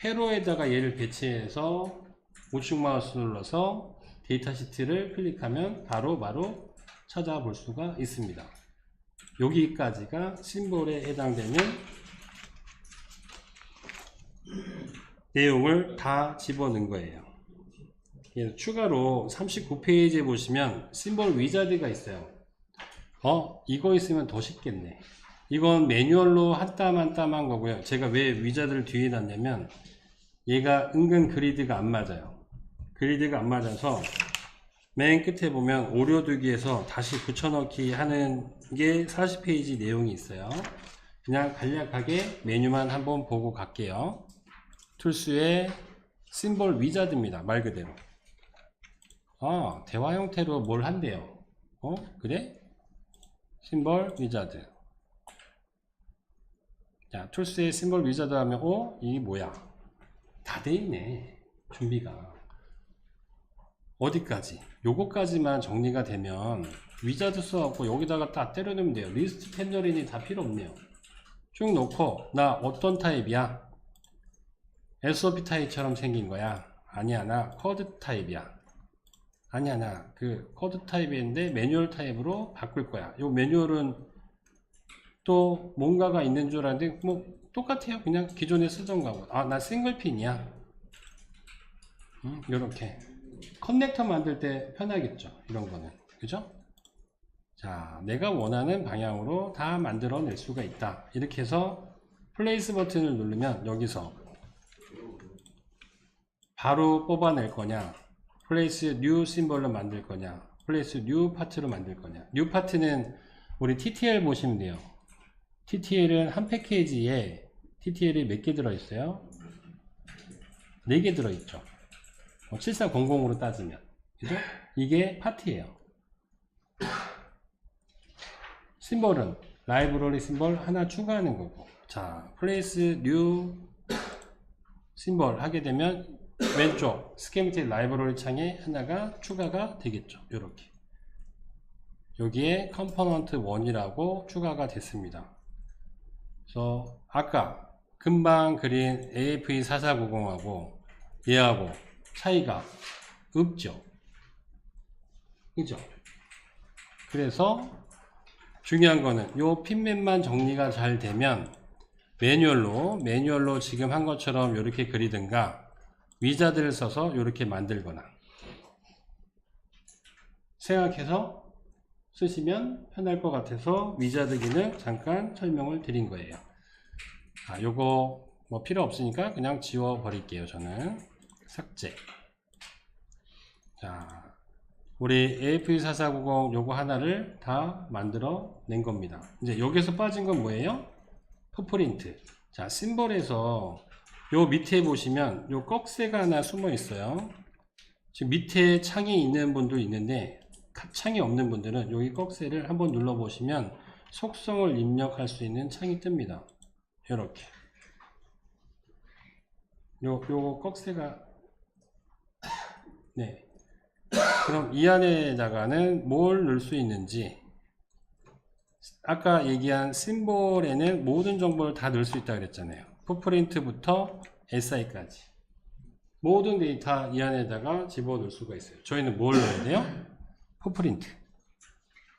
회로에다가 얘를 배치해서 우측 마우스 눌러서 데이터 시트를 클릭하면 바로 찾아볼 수가 있습니다. 여기까지가 심볼에 해당되는 내용을 다 집어넣은 거예요. 그래서 추가로 39페이지에 보시면 심볼 위자드가 있어요. 이거 있으면 더 쉽겠네. 이건 매뉴얼로 한 땀 한 땀 한 거고요. 제가 왜 위자드를 뒤에 놨냐면 얘가 은근 그리드가 안 맞아요. 그리드가 안 맞아서 맨 끝에 보면 오려두기에서 다시 붙여넣기 하는 게 40페이지 내용이 있어요. 그냥 간략하게 메뉴만 한번 보고 갈게요. 툴스의 심볼 위자드입니다. 말 그대로. 대화 형태로 뭘 한대요. 그래? 심볼 위자드. 자, 툴스의 심볼 위자드 하면 이게 뭐야? 다 돼 있네. 준비가. 어디까지? 요거까지만 정리가 되면 위자드 써갖고 여기다가 딱 때려넣으면 돼요. 리스트 템저린이 다 필요 없네요. 쭉 놓고 나 어떤 타입이야? SOP 타입처럼 생긴 거야? 아니야, 나 쿼드 타입이야. 아니야, 나 그 쿼드 타입인데 매뉴얼 타입으로 바꿀 거야. 요 매뉴얼은 또 뭔가가 있는 줄 알았는데 뭐 똑같아요. 그냥 기존에 쓰던 거고. 나 싱글핀이야. 요렇게 커넥터 만들 때 편하겠죠. 이런 거는. 그죠? 자, 내가 원하는 방향으로 다 만들어 낼 수가 있다. 이렇게 해서 플레이스 버튼을 누르면 여기서 바로 뽑아낼 거냐, 플레이스 뉴 심볼로 만들 거냐, 플레이스 뉴 파트로 만들 거냐. 뉴 파트는 우리 TTL 보시면 돼요. TTL은 한 패키지에 TTL이 몇 개 들어있어요? 4개 들어있죠. 7400으로 따지면. 그죠? 이게 파트예요. 심볼은 라이브러리 심볼 하나 추가하는 거고. 자, 플레이스 뉴 심볼 하게 되면 왼쪽 스케미틱 라이브러리 창에 하나가 추가가 되겠죠. 요렇게. 여기에 컴포넌트 1이라고 추가가 됐습니다. 그래서 아까 금방 그린 AFE4490하고 얘하고 차이가 없죠. 그죠? 그래서 중요한 거는 요 핀맨만 정리가 잘 되면 매뉴얼로 지금 한 것처럼 이렇게 그리든가 위자드를 써서 이렇게 만들거나 생각해서 쓰시면 편할 것 같아서 위자드 기능 잠깐 설명을 드린 거예요. 요거 뭐 필요 없으니까 그냥 지워 버릴게요. 저는 삭제. 자, 우리 AF4490 요거 하나를 다 만들어 낸 겁니다. 이제 여기서 빠진 건 뭐예요? 풋프린트. 자, 심볼에서 요 밑에 보시면 요 꺽쇠가 하나 숨어 있어요. 지금 밑에 창이 있는 분도 있는데 창이 없는 분들은 여기 꺽쇠를 한번 눌러 보시면 속성을 입력할 수 있는 창이 뜹니다. 이렇게 요 꺽쇠가 네. 그럼 이 안에다가는 뭘 넣을 수 있는지, 아까 얘기한 심볼에는 모든 정보를 다 넣을 수 있다고 그랬잖아요. 풋프린트부터 SI까지 모든 데이터 이 안에다가 집어넣을 수가 있어요. 저희는 뭘 넣어야 돼요? 풋프린트.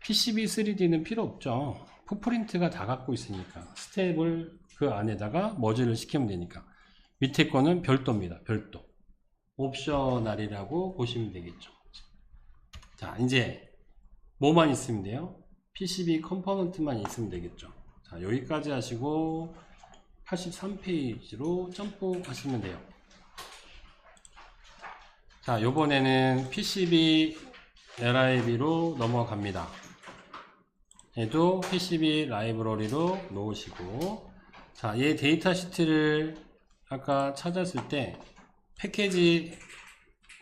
PCB 3D는 필요 없죠. 풋프린트가 다 갖고 있으니까 스텝을 그 안에다가 머지를 시키면 되니까. 밑에 거는 별도입니다. 별도. 옵셔널이라고 보시면 되겠죠. 자, 이제 뭐만 있으면 돼요? PCB 컴포넌트만 있으면 되겠죠. 자, 여기까지 하시고 83페이지로 점프하시면 돼요. 자, 요번에는 PCB LIB로 넘어갑니다. 얘도 PCB 라이브러리로 놓으시고, 자, 얘 데이터 시트를 아까 찾았을 때 패키지에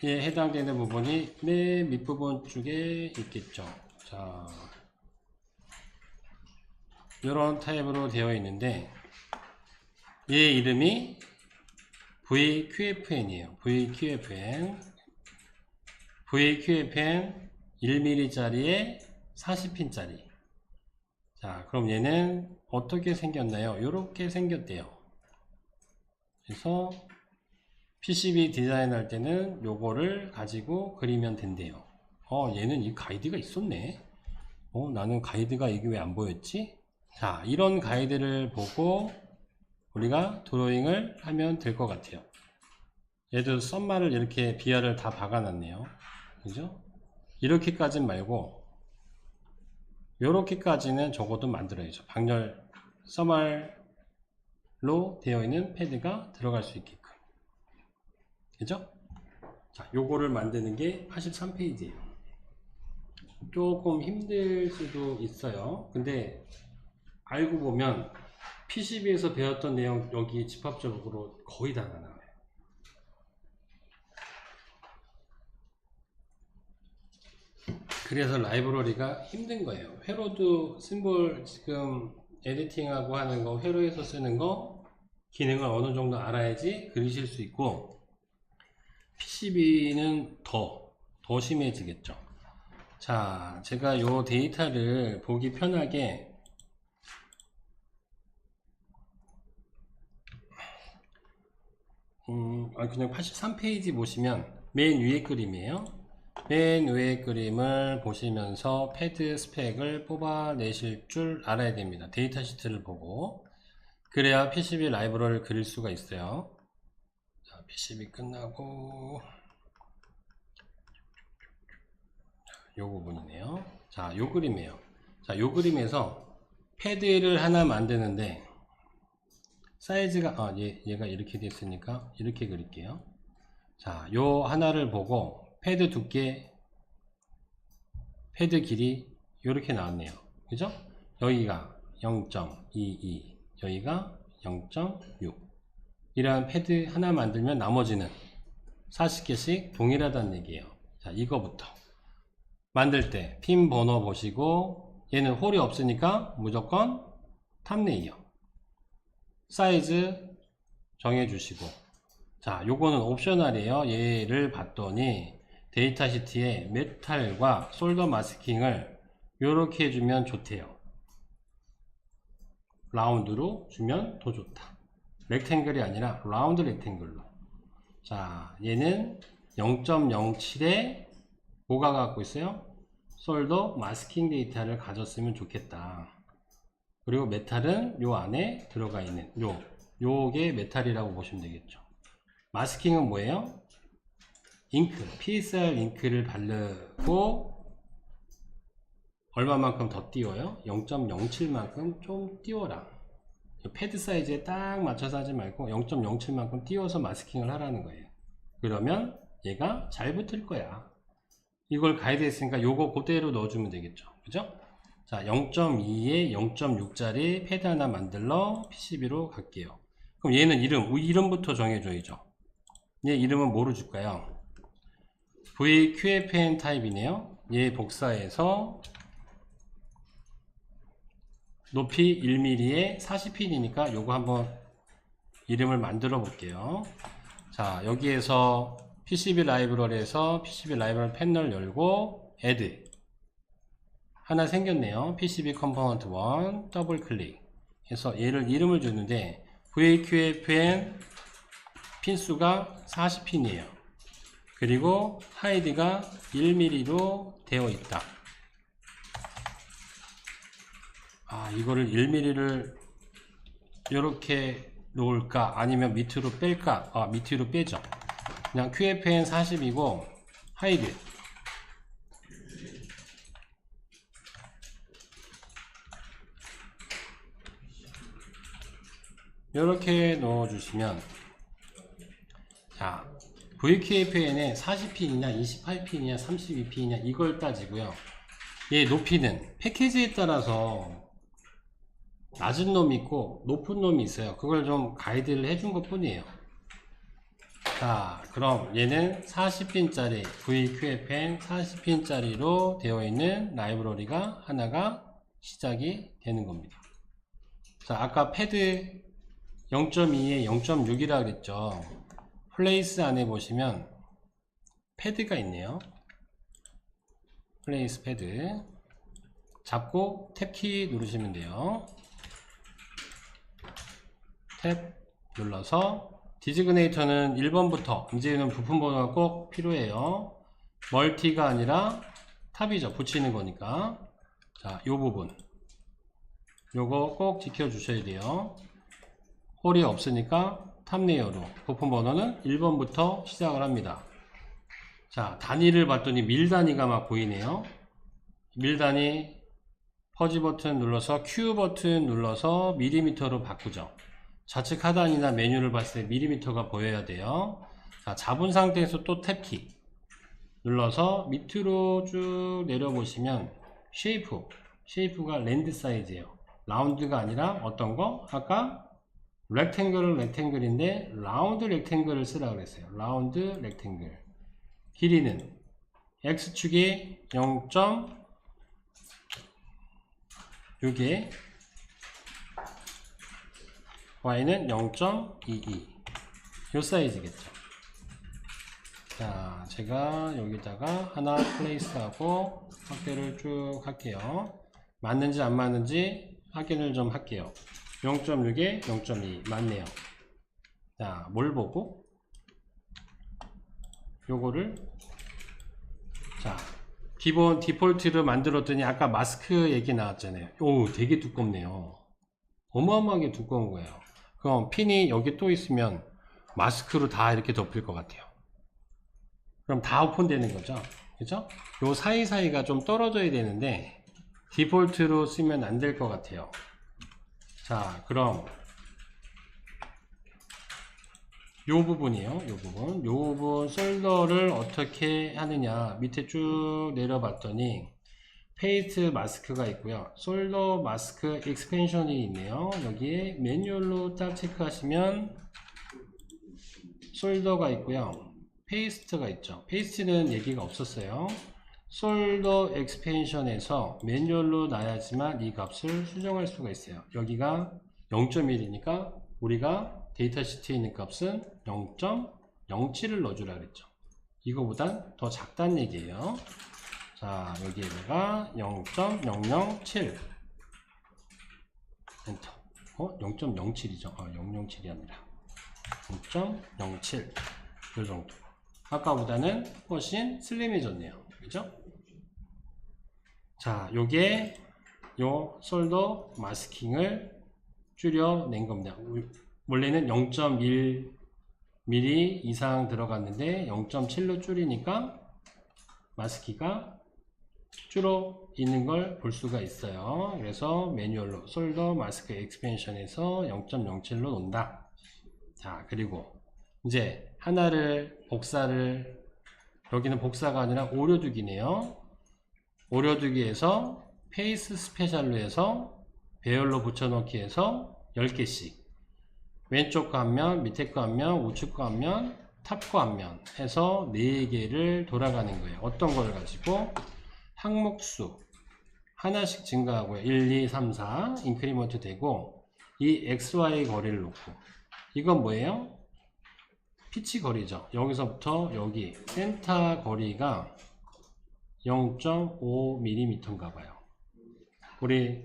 해당되는 부분이 맨 밑부분 쪽에 있겠죠. 자, 이런 타입으로 되어 있는데 얘 이름이 VQFN이에요. VQFN 1mm짜리에 40핀짜리. 자, 그럼 얘는 어떻게 생겼나요? 이렇게 생겼대요. 그래서 PCB 디자인할 때는 요거를 가지고 그리면 된대요. 얘는 이 가이드가 있었네. 나는 가이드가 이게 왜 안 보였지? 자, 이런 가이드를 보고 우리가 드로잉을 하면 될 것 같아요. 얘도 썸마를 이렇게 비아를 다 박아놨네요. 그죠? 이렇게까진 말고 요렇게까지는 적어도 만들어야죠. 방열 썸말로 되어 있는 패드가 들어갈 수 있게끔. 그죠? 자, 요거를 만드는 게 83페이지예요. 조금 힘들 수도 있어요. 근데 알고 보면 PCB에서 배웠던 내용 여기 집합적으로 거의 다 나와요. 그래서 라이브러리가 힘든 거예요. 회로도 심볼 지금 에디팅하고 하는 거, 회로에서 쓰는 거 기능을 어느 정도 알아야지 그리실 수 있고, PCB는 더 심해지겠죠. 자, 제가 요 데이터를 보기 편하게 그냥 83페이지 보시면 맨 위에 그림이에요. 맨 위에 그림을 보시면서 패드 스펙을 뽑아내실 줄 알아야 됩니다. 데이터 시트를 보고. 그래야 PCB 라이브러리를 그릴 수가 있어요. 자, PCB 끝나고 요 부분이네요. 자, 요 그림이에요. 자, 요 그림에서 패드를 하나 만드는데 사이즈가 얘가 이렇게 됐으니까 이렇게 그릴게요. 자, 요 하나를 보고 패드 두께, 패드 길이 이렇게 나왔네요. 그죠? 여기가 0.22, 여기가 0.6. 이러한 패드 하나 만들면 나머지는 40개씩 동일하다는 얘기예요. 자, 이거부터 만들 때 핀 번호 보시고, 얘는 홀이 없으니까 무조건 탑레이어 사이즈 정해주시고, 자, 요거는 옵셔널이에요. 얘를 봤더니 데이터 시트에 메탈과 솔더 마스킹을 요렇게 해주면 좋대요. 라운드로 주면 더 좋다. 렉탱글이 아니라 라운드 렉탱글로. 자, 얘는 0.07에 뭐가 갖고 있어요? 솔더 마스킹 데이터를 가졌으면 좋겠다. 그리고 메탈은 요 안에 들어가 있는 요게 메탈이라고 보시면 되겠죠. 마스킹은 뭐예요? 잉크, PSR 잉크를 바르고 얼마만큼 더 띄워요? 0.07만큼 좀 띄워라. 패드 사이즈에 딱 맞춰서 하지 말고 0.07만큼 띄워서 마스킹을 하라는 거예요. 그러면 얘가 잘 붙을 거야. 이걸 가이드 했으니까 요거 그대로 넣어주면 되겠죠. 그죠? 자, 0.2에 0.6짜리 패드 하나 만들러 PCB로 갈게요. 그럼 얘는 이름부터 정해줘야죠. 얘 이름은 뭐로 줄까요? VQFN 타입이네요. 얘 복사해서 높이 1mm에 40핀이니까 요거 한번 이름을 만들어 볼게요. 자, 여기에서 PCB 라이브러리에서 PCB 라이브러리 패널 열고 add 하나 생겼네요. PCB 컴포넌트 1 더블 클릭 해서 얘를 이름을 주는데 VQFN 핀수가 40핀이에요. 그리고 하이드가 1mm로 되어 있다. 이거를 1mm를 이렇게 놓을까 아니면 밑으로 뺄까? 밑으로 빼죠. 그냥 QFN 40이고 하이드 이렇게 넣어주시면, 자, VQFN에 40핀이냐, 28핀이냐, 32핀이냐, 이걸 따지고요. 얘 높이는 패키지에 따라서 낮은 놈이 있고 높은 놈이 있어요. 그걸 좀 가이드를 해준 것 뿐이에요. 자, 그럼 얘는 40핀짜리 VQFN 40핀짜리로 되어 있는 라이브러리가 하나가 시작이 되는 겁니다. 자, 아까 패드 0.2에 0.6이라 그랬죠. 플레이스 안에 보시면 패드가 있네요. 플레이스 패드 잡고 탭키 누르시면 돼요. 탭 눌러서 디지그네이터는 1번부터 이제는 부품 번호가 꼭 필요해요. 멀티가 아니라 탑이죠. 붙이는 거니까. 자, 요 부분 요거 꼭 지켜 주셔야 돼요. 홀이 없으니까 탑 레이어로 부품 번호는 1번부터 시작을 합니다. 자, 단위를 봤더니 밀 단위가 막 보이네요. 밀 단위 퍼지 버튼 눌러서 Q 버튼 눌러서 밀리미터로 바꾸죠. 좌측 하단이나 메뉴를 봤을 때 밀리미터가 보여야 돼요. 자, 잡은 상태에서 또 탭키 눌러서 밑으로 쭉 내려보시면 쉐이프가 랜드 사이즈예요. 라운드가 아니라 어떤 거? 아까 렉탱글인데 라운드 렉탱글을 쓰라고 그랬어요. 라운드 렉탱글. 길이는 X축이 0.6에 Y는 0.22 요 사이즈겠죠. 자, 제가 여기다가 하나 플레이스하고 확대를 쭉 할게요. 맞는지 안 맞는지 확인을 좀 할게요. 0.6에 0.2 맞네요. 자, 뭘 보고 요거를, 자, 기본 디폴트로 만들었더니 아까 마스크 얘기 나왔잖아요. 오, 되게 두껍네요. 어마어마하게 두꺼운 거예요. 그럼 핀이 여기 또 있으면 마스크로 다 이렇게 덮일 것 같아요. 그럼 다 오픈되는 거죠. 그죠? 요 사이사이가 좀 떨어져야 되는데 디폴트로 쓰면 안 될 것 같아요. 자, 그럼 요 부분이에요. 요 부분 솔더를 어떻게 하느냐 밑에 쭉 내려봤더니 페이스트 마스크가 있고요. 솔더 마스크 익스펜션이 있네요. 여기에 매뉴얼로 딱 체크하시면 솔더가 있고요. 페이스트가 있죠. 페이스트는 얘기가 없었어요. 솔더 익스펜션에서 매뉴얼로 놔야지만 이 값을 수정할 수가 있어요. 여기가 0.1이니까 우리가 데이터 시트에 있는 값은 0.07을 넣어주라 그랬죠. 이거보단 더 작다는 얘기예요. 자, 여기에다가 0.007 엔터. 0.07이죠. 007이 아니라 0.07 요 정도. 아까보다는 훨씬 슬림해졌네요. 그죠? 자, 요게 요 솔더 마스킹을 줄여낸 겁니다. 원래는 0.1mm 이상 들어갔는데 0.7로 줄이니까 마스키가 줄어 있는 걸 볼 수가 있어요. 그래서 매뉴얼로 솔더 마스크 익스펜션에서 0.07로 놓는다. 자, 그리고 이제 하나를 복사를, 여기는 복사가 아니라 오려두기네요. 오려두기에서 페이스 스페셜로 해서 배열로 붙여넣기 해서 10개씩 왼쪽 거 한 면, 밑에 거 한 면, 우측 거 한 면, 탑 거 한 면 해서 4개를 돌아가는 거예요. 어떤 걸 가지고 항목수 하나씩 증가하고요. 1, 2, 3, 4 인크리먼트 되고 이 XY 거리를 놓고 이건 뭐예요? 피치 거리죠. 여기서부터 여기 센터 거리가 0.5mm인가 봐요. 우리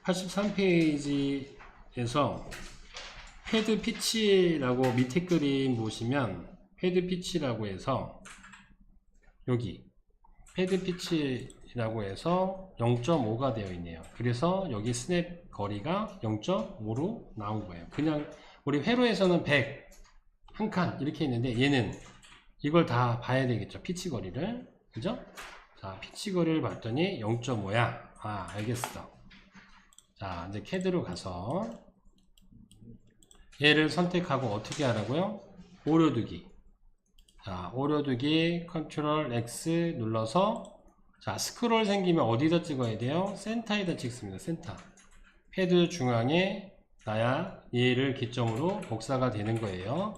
83페이지에서 패드 피치라고 밑에 그림 보시면 패드 피치라고 해서 여기 패드 피치라고 해서 0.5가 되어 있네요. 그래서 여기 스냅 거리가 0.5로 나온 거예요. 그냥 우리 회로에서는 100 한 칸 이렇게 있는데 얘는 이걸 다 봐야 되겠죠. 피치 거리를. 그죠? 자, 피치 거리를 봤더니 0.5야. 아, 알겠어. 자, 이제 캐드로 가서 얘를 선택하고 어떻게 하라고요? 오려두기. 자, 오려두기 컨트롤 X 눌러서 자, 스크롤 생기면 어디다 찍어야 돼요? 센터에다 찍습니다. 센터. 패드 중앙에 놔야 얘를 기점으로 복사가 되는 거예요.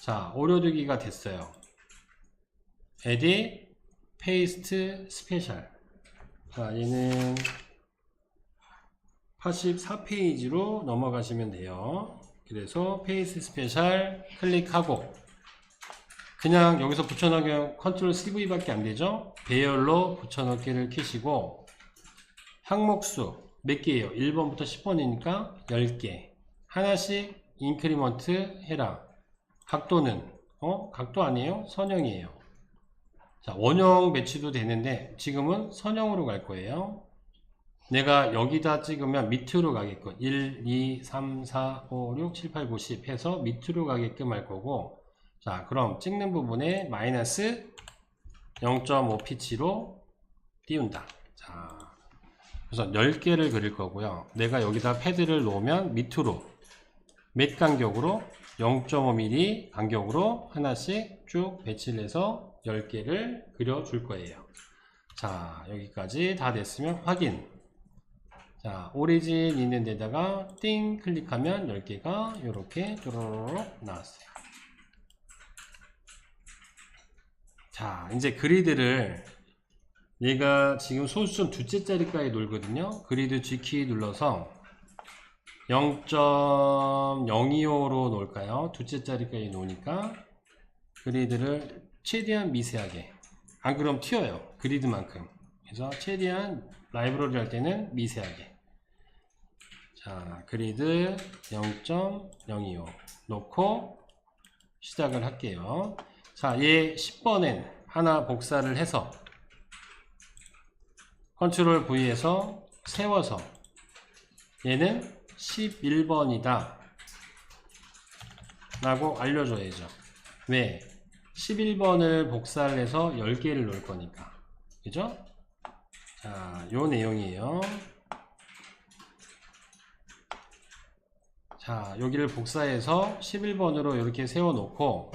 자, 오려두기가 됐어요. Edit, Paste, Special. 자, 얘는 84페이지로 넘어가시면 돼요. 그래서 Paste Special 클릭하고 그냥 여기서 붙여넣으면 컨트롤 CV 밖에 안 되죠. 배열로 붙여넣기를 키시고 항목수 몇 개예요? 1번부터 10번이니까 10개 하나씩 인크리먼트 해라. 각도는 각도 아니에요? 선형이에요. 자, 원형 배치도 되는데 지금은 선형으로 갈 거예요. 내가 여기다 찍으면 밑으로 가게끔 1, 2, 3, 4, 5, 6, 7, 8, 9, 10 해서 밑으로 가게끔 할 거고 자, 그럼 찍는 부분에 마이너스 0.5 피치로 띄운다. 자, 그래서 10개를 그릴 거고요. 내가 여기다 패드를 놓으면 밑으로 몇 간격으로 0.5mm 간격으로 하나씩 쭉 배치를 해서 10개를 그려줄 거예요. 자, 여기까지 다 됐으면 확인. 자, 오리진 있는 데다가 띵 클릭하면 10개가 이렇게 뚜루룩 나왔어요. 자, 이제 그리드를 얘가 지금 소수점 두째 자리까지 놀거든요. 그리드 G키 눌러서 0.025로 놓을까요? 두째 자리까지 놓으니까 그리드를 최대한 미세하게 안 그럼 튀어요. 그리드만큼. 그래서 최대한 라이브러리 할 때는 미세하게. 자, 그리드 0.025 놓고 시작을 할게요. 자, 얘 10번엔 하나 복사를 해서 컨트롤 V에서 세워서 얘는 11번이다 라고 알려줘야죠. 왜? 11번을 복사를 해서 10개를 놓을 거니까. 그죠? 자, 요 내용이에요. 자, 여기를 복사해서 11번으로 이렇게 세워놓고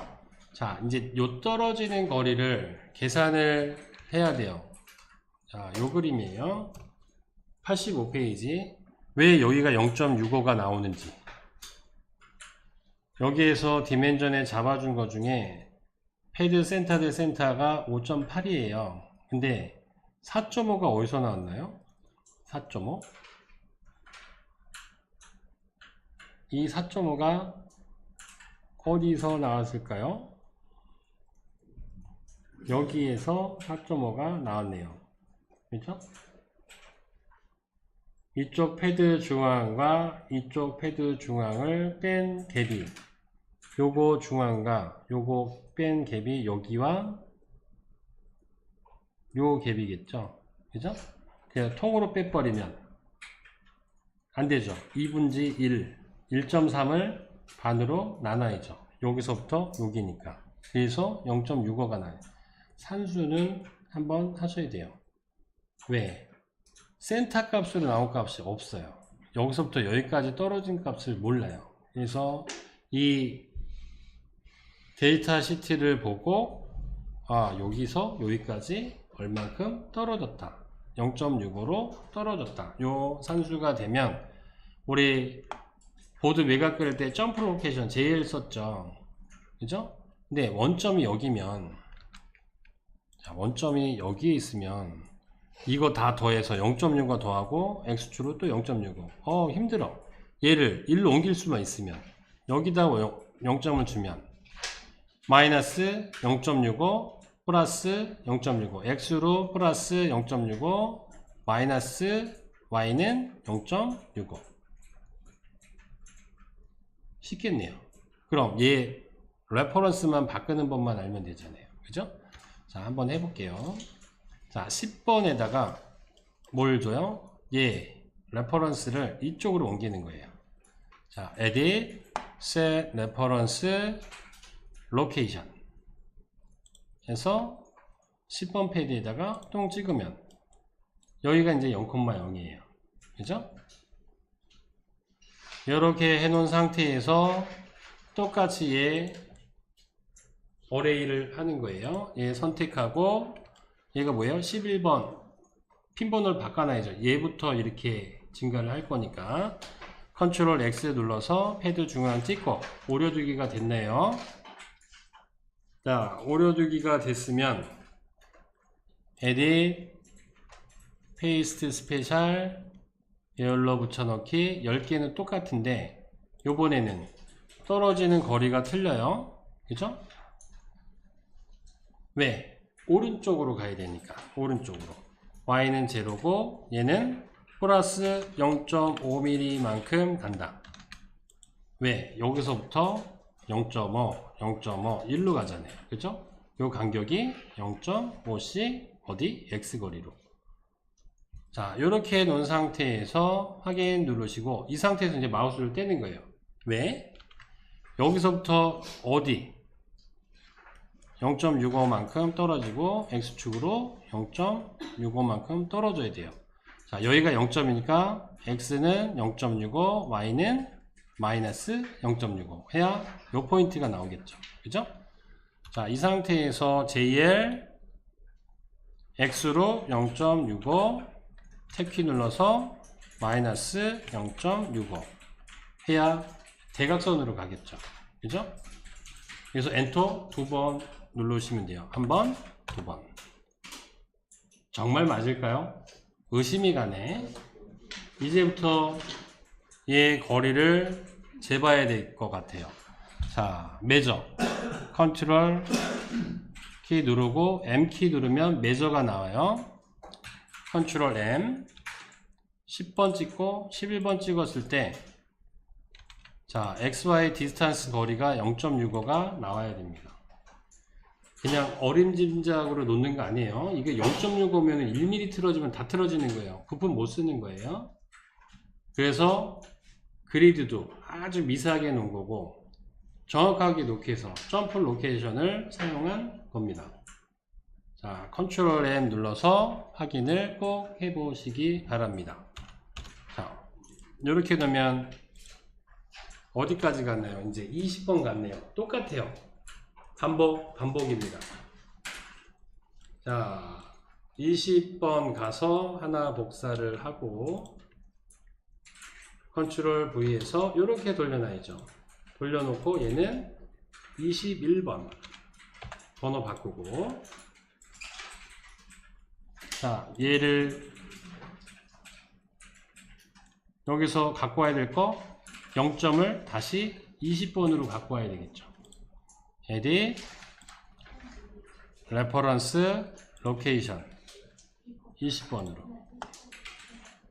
자, 이제 요 떨어지는 거리를 계산을 해야 돼요. 자, 요 그림이에요. 85페이지. 왜 여기가 0.65가 나오는지. 여기에서 디멘전에 잡아준 것 중에 패드 센터 대 센터가 5.8이에요. 근데 4.5가 어디서 나왔나요? 4.5? 이 4.5가 어디서 나왔을까요? 여기에서 4.5가 나왔네요. 그렇죠? 이쪽 패드 중앙과 이쪽 패드 중앙을 뺀 갭이 요거 중앙과 요거 뺀 갭이 여기와 요 갭이겠죠? 그죠? 그냥 통으로 빼버리면 안 되죠. 2분지 1, 1.3을 반으로 나눠야죠. 여기서부터 여기니까. 그래서 0.65가 나요. 산수는 한번 하셔야 돼요. 왜? 센터 값으로 나온 값이 없어요. 여기서부터 여기까지 떨어진 값을 몰라요. 그래서 이 데이터 시트를 보고 아, 여기서 여기까지 얼만큼 떨어졌다. 0.65로 떨어졌다. 요 산수가 되면 우리 보드 외곽 그릴 때 점프 로케이션 JL 썼죠. 그죠? 근데 원점이 여기면 자, 원점이 여기에 있으면 이거 다 더해서 0.65 더하고 X축으로 또 0.65 힘들어. 얘를 1로 옮길 수만 있으면 여기다 0점을 주면 마이너스 0.65 플러스 0.65 X로 플러스 0.65 마이너스 Y는 0.65 쉽겠네요. 그럼 얘 레퍼런스만 바꾸는 법만 알면 되잖아요. 그죠? 자, 한번 해볼게요. 자, 10번에다가 뭘 줘요? 얘 레퍼런스를 이쪽으로 옮기는 거예요. 자, edit, set reference location 해서 10번 페이지에다가 똥 찍으면 여기가 이제 0,0이에요. 그죠? 이렇게 해놓은 상태에서 똑같이 얘 어레이를 하는 거예요. 얘 선택하고 얘가 뭐예요? 11번 핀번호를 바꿔놔야죠. 얘부터 이렇게 증가를 할 거니까 컨트롤 X 눌러서 패드 중앙 찍고 오려두기가 됐네요. 자, 오려두기가 됐으면 에딧 페이스트 스페셜 에어러 붙여넣기 10개는 똑같은데 요번에는 떨어지는 거리가 틀려요. 그죠? 왜? 오른쪽으로 가야 되니까 오른쪽으로 y는 제로고 얘는 플러스 0.5mm 만큼 간다. 왜? 여기서부터 0.5, 0.5, 1로 가잖아요. 그죠? 요 간격이 0.5씩 어디? x거리로. 자, 요렇게 놓은 상태에서 확인 누르시고 이 상태에서 이제 마우스를 떼는 거예요. 왜? 여기서부터 어디? 0.65만큼 떨어지고 x축으로 0.65만큼 떨어져야 돼요. 자, 여기가 0점이니까 x는 0.65, y는 마이너스 0.65 해야 요 포인트가 나오겠죠. 그죠? 자, 이 상태에서 JL x로 0.65 탭키 눌러서 마이너스 0.65 해야 대각선으로 가겠죠. 그죠? 그래서 엔터 2번 누르시면 돼요. 한 번, 2번. 정말 맞을까요? 의심이 가네. 이제부터 얘 거리를 재봐야 될 것 같아요. 자, 매저. 컨트롤 키 누르고 M 키 누르면 매저가 나와요. 컨트롤 M 10번 찍고 11번 찍었을 때 자, XY 디스턴스 거리가 0.65가 나와야 됩니다. 그냥 어림짐작으로 놓는 거 아니에요. 이게 0.65면 1mm 틀어지면 다 틀어지는 거예요. 부품 못 쓰는 거예요. 그래서 그리드도 아주 미세하게 놓은 거고 정확하게 놓기 위해서 점프 로케이션을 사용한 겁니다. 자, 컨트롤 M 눌러서 확인을 꼭 해보시기 바랍니다. 자, 이렇게 되면 어디까지 갔나요? 이제 20번 갔네요. 똑같아요. 반복입니다. 자, 20번 가서 하나 복사를 하고 컨트롤 V에서 이렇게 돌려놔야죠. 돌려놓고 얘는 21번 번호 바꾸고 자, 얘를 여기서 갖고 와야 될 거 0점을 다시 20번으로 갖고 와야 되겠죠. 에딧 레퍼런스 로케이션 20번으로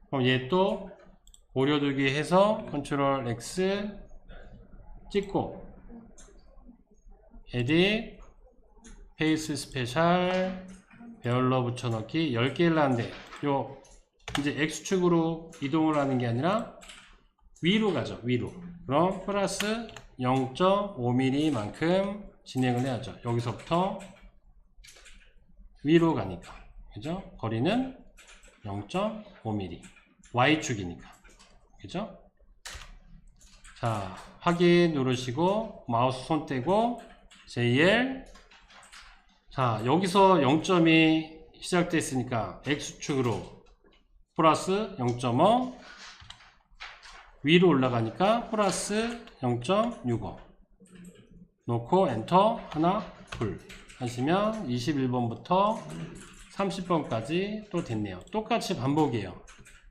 그럼 얘 또 오려두기 해서 컨트롤 X 찍고 에딧 페이스 스페셜 베어러 붙여넣기 10개를 하는데 요 이제 X축으로 이동을 하는 게 아니라 위로 가죠. 위로. 그럼 플러스 0.5mm 만큼 진행을 해야죠. 여기서부터 위로 가니까. 그죠? 거리는 0.5mm. Y축이니까. 그죠? 자, 확인 누르시고 마우스 손 떼고 JL 자, 여기서 0점이 시작됐으니까 X축으로 플러스 0.5 위로 올라가니까 플러스 0.65 놓고 엔터 하나 둘 하시면 21번부터 30번까지 또 됐네요. 똑같이 반복이에요.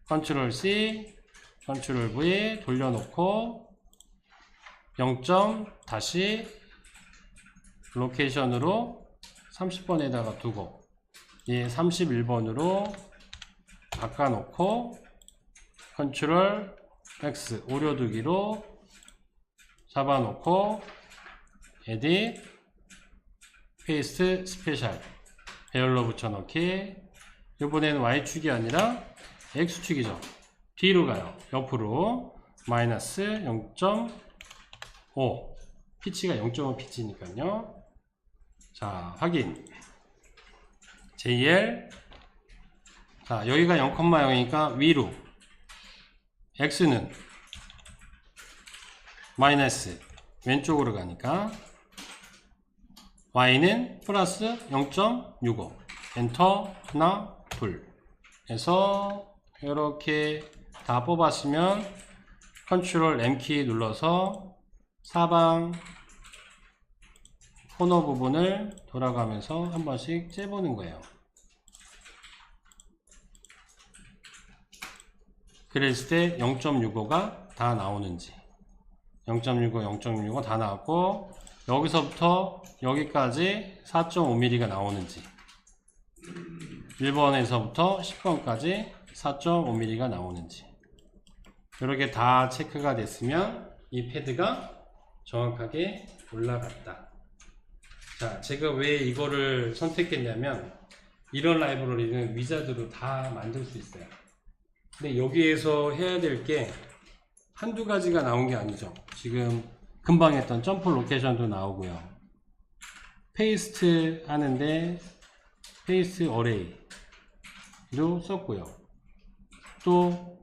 컨트롤 C 컨트롤 V 돌려놓고 0점 다시 로케이션으로 30번에다가 두고 얘 31번으로 바꿔놓고 컨트롤 X 오려두기로 잡아놓고 에딧 페이스트 스페셜 베어러 붙여넣기 이번에는 Y축이 아니라 X축이죠. 뒤로 가요. 옆으로 마이너스 0.5 피치가 0.5 피치니까요. 자, 확인 JL 자, 여기가 0,0이니까 위로 X는 마이너스 왼쪽으로 가니까 y는 플러스 0.65 엔터 하나 둘 해서 이렇게 다 뽑았으면 컨트롤 M키 눌러서 사방 코너 부분을 돌아가면서 한 번씩 째보는 거예요. 그랬을 때 0.65가 다 나오는지 0.65, 0.65 다 나왔고 여기서부터 여기까지 4.5mm가 나오는지 1번에서부터 10번까지 4.5mm가 나오는지 이렇게 다 체크가 됐으면 이 패드가 정확하게 올라갔다. 자, 제가 왜 이거를 선택했냐면 이런 라이브러리는 위자드로 다 만들 수 있어요. 근데 여기에서 해야 될 게 한두 가지가 나온 게 아니죠. 지금 금방 했던 점프 로케이션도 나오고요. 페이스트 하는데 페이스트 어레이도 썼고요. 또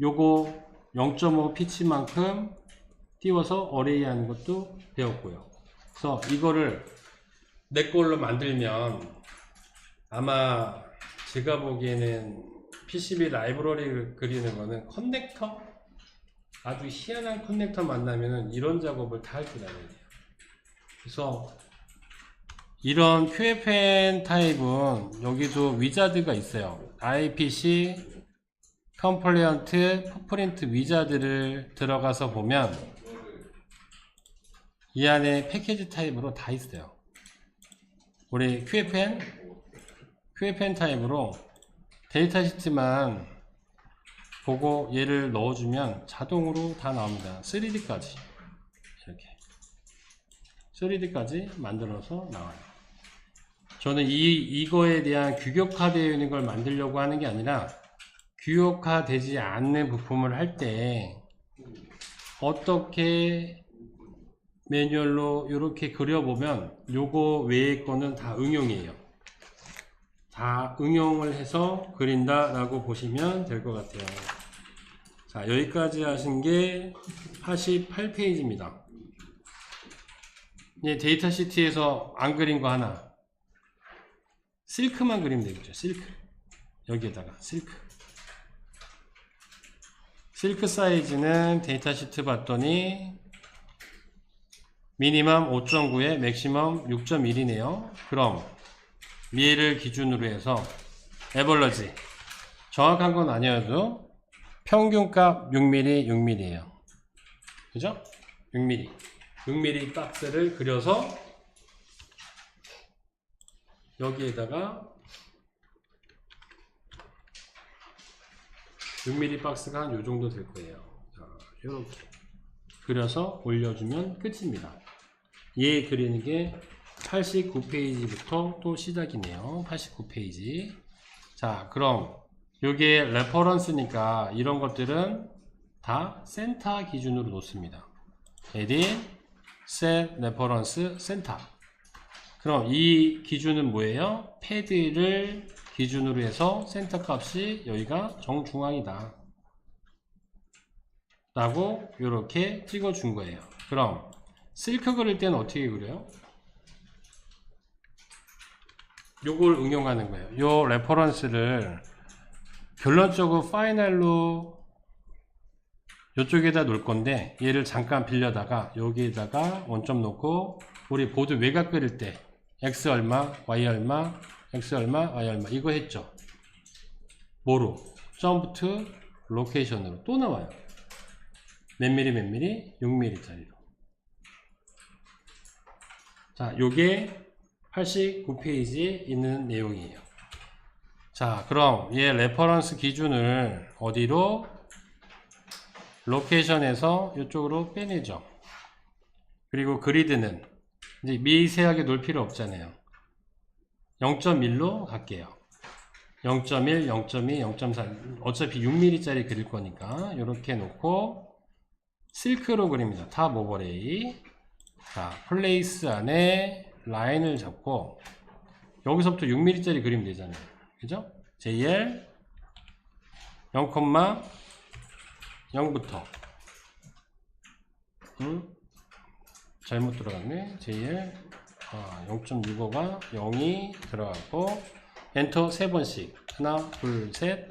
요거 0.5 피치만큼 띄워서 어레이 하는 것도 배웠고요. 그래서 이거를 내 걸로 만들면 아마 제가 보기에는 PCB 라이브러리 그리는 거는 커넥터? 아주 희한한 커넥터 만나면은 이런 작업을 다 할 줄 알아야 돼요. 그래서 이런 QFN 타입은 여기도 위자드가 있어요. IPC 컴플레이언트 풋프린트 위자드를 들어가서 보면 이 안에 패키지 타입으로 다 있어요. 우리 QFN 타입으로 데이터 시트만 보고 얘를 넣어주면 자동으로 다 나옵니다. 3D까지 이렇게 3D까지 만들어서 나와요. 저는 이거에 대한 규격화되어 있는 걸 만들려고 하는 게 아니라 규격화되지 않는 부품을 할 때 어떻게 매뉴얼로 이렇게 그려보면 요거 외의 거는 다 응용이에요. 다 응용을 해서 그린다 라고 보시면 될 것 같아요. 자, 여기까지 하신 게 88페이지입니다. 데이터 시트에서 안 그린 거 하나, 실크만 그리면 되겠죠. 실크, 여기에다가 실크 사이즈는 데이터 시트 봤더니 미니멈 5.9에 맥시멈 6.1이네요 그럼 얘를 기준으로 해서 에버러지 정확한 건 아니어도 평균값 6mm 6mm예요. 그죠? 6mm 박스를 그려서 여기에다가 6mm 박스가 한 요정도 될 거예요. 자, 이렇게 그려서 올려주면 끝입니다. 얘 그리는 게 89페이지부터 또 시작이네요. 89페이지. 자, 그럼 요게 레퍼런스니까 이런 것들은 다 센터 기준으로 놓습니다. edit, set, reference, center. 그럼 이 기준은 뭐예요? 패드를 기준으로 해서 센터 값이 여기가 정중앙이다 라고 이렇게 찍어 준 거예요. 그럼 실크 그릴 때는 어떻게 그려요? 요걸 응용하는 거예요. 요 레퍼런스를 결론적으로 파이널로 요쪽에다 놓을 건데 얘를 잠깐 빌려다가 여기에다가 원점 놓고 우리 보드 외곽 그릴 때 x 얼마, y 얼마, x 얼마, y 얼마 이거 했죠. 뭐로? 점프 투 로케이션으로 또 나와요. 몇 미리 몇 미리? 6mm 짜리로. 자, 요게 89페이지에 있는 내용이에요. 자, 그럼 얘 레퍼런스 기준을 어디로? 로케이션에서 이쪽으로 빼내죠. 그리고 그리드는 이제 미세하게 놓을 필요 없잖아요. 0.1로 갈게요. 0.1, 0.2, 0.4 어차피 6mm 짜리 그릴 거니까 이렇게 놓고 실크로 그립니다. 탑 오버레이. 자, 플레이스 안에 라인을 잡고 여기서부터 6mm 짜리 그리면 되잖아요. 그죠? JL 0,0부터 잘못 들어갔네. JL 0.65가 0이 들어갔고 엔터 3번씩 하나 둘셋